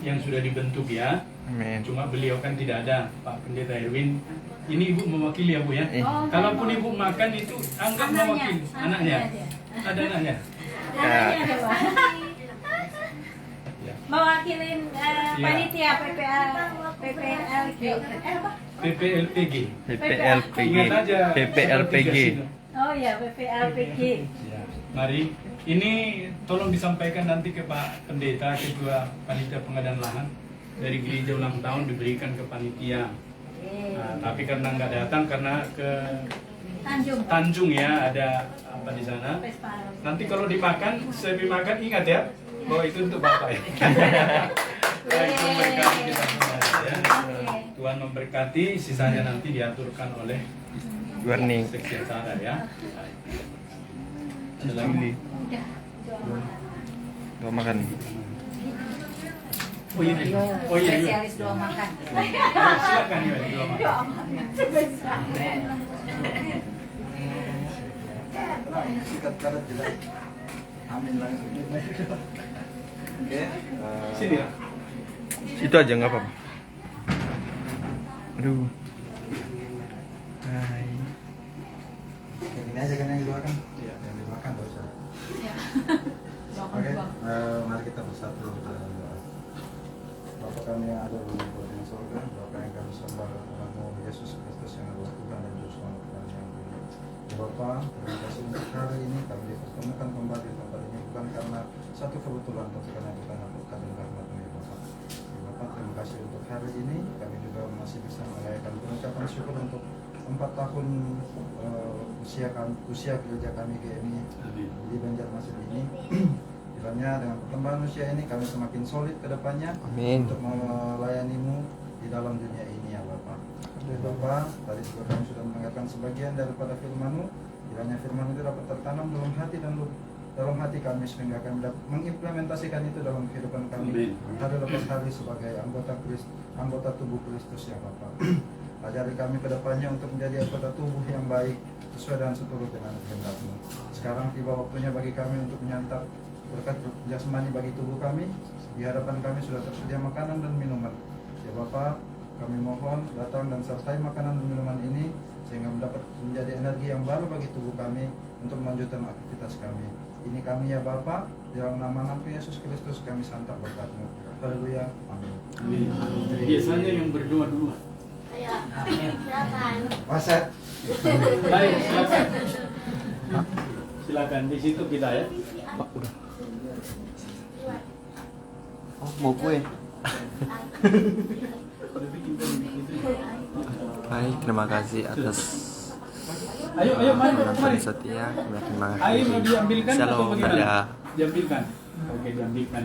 yang sudah dibentuk ya. Amin. Cuma beliau kan tidak ada, Pak Pendeta Erwin. Ini ibu mewakili ya bu ya. Oh, Kalaupun ibu makan itu anggap mewakili anaknya. Ada anaknya. Anaknya ada, Pak. Ya. Mewakilin panitia PPLG. Apa? PPLPG. PPLPG. Ingat aja. PPLPG. Oh ya, PPLPG. Ya. Mari, ini tolong disampaikan nanti ke Pak Pendeta, Ketua Panitia Pengadaan Lahan dari gereja ulang tahun diberikan ke panitia. Nah, tapi karena nggak datang karena ke Tanjung. Tanjung ya, ada apa di sana. Nanti kalau dimakan, sebelum makan ingat ya bahwa itu untuk Bapak ya. Baik, memberkati kita semua ya. Tuhan memberkati, sisanya nanti diaturkan oleh Warning. seksi acara ya. Baik. Ada lagi? Udah. Doa makan. Spesialis doa makan. Silakan ya, doa makan. Sikat karet kita. Amin langsung. Oke. Sini ya. Itu aja nggak apa-apa. Aduh. Hai. Kayak gini aja kan yang didoakan? Iya, yang didoakan nggak usah. Oke, mari kita bersatu dalam doa. Bapa kami yang ada di surga, Bapa yang kami sembah Tuhanmu Yesus Kristus yang adalah Tuhan dan Juru Selamat kami yang bumi. Ya Bapa, terima kasih untuk hari ini kami dipertemukan kembali di tempat ini bukan karena satu kebetulan, tapi karena bukan berkat dan rahmat-Mu ya Bapa. Ya Bapa, terima kasih untuk hari ini kami juga masih bisa merayakan pengucapan syukur untuk 4 tahun usia gereja kami GMI di Banjarmasin ini. Kiranya dengan perkembangan usia ini kami semakin solid ke depannya untuk melayani-Mu di dalam dunia ini ya Bapak. Ya Bapak, tadi juga kami sudah mendengarkan sebagian daripada firman-Mu. Kiranya firman itu dapat tertanam dalam hati kami sehingga kami dapat mengimplementasikan itu dalam kehidupan kami hari lepas hari sebagai anggota tubuh Kristus ya Bapak. Ajari kami ke depannya untuk menjadi anggota tubuh yang baik sesuai dan seturut dengan kehendak-Mu. Sekarang tiba waktunya bagi kami untuk menyantap berkat jasmani bagi tubuh kami. Di hadapan kami sudah tersedia makanan dan minuman. Ya Bapa, kami mohon datang dan sertai makanan dan minuman ini sehingga mendapat menjadi energi yang baru bagi tubuh kami untuk melanjutkan aktivitas kami. Ini kami ya Bapa, dalam nama Yesus Kristus kami santap berkat-Mu. Haleluya. Amin. Biasanya yang berdoa dulu. Ayo, silakan. Waset. Baik, silakan. Silakan di situ kita ya. Oh, mau kue. Baik, terima kasih atas Ayo, mari, penonton setia. Terima Ayo mau kasih. diambilkan atau Shalom, bagaimana? dadah. Diambilkan. Oke, diambilkan.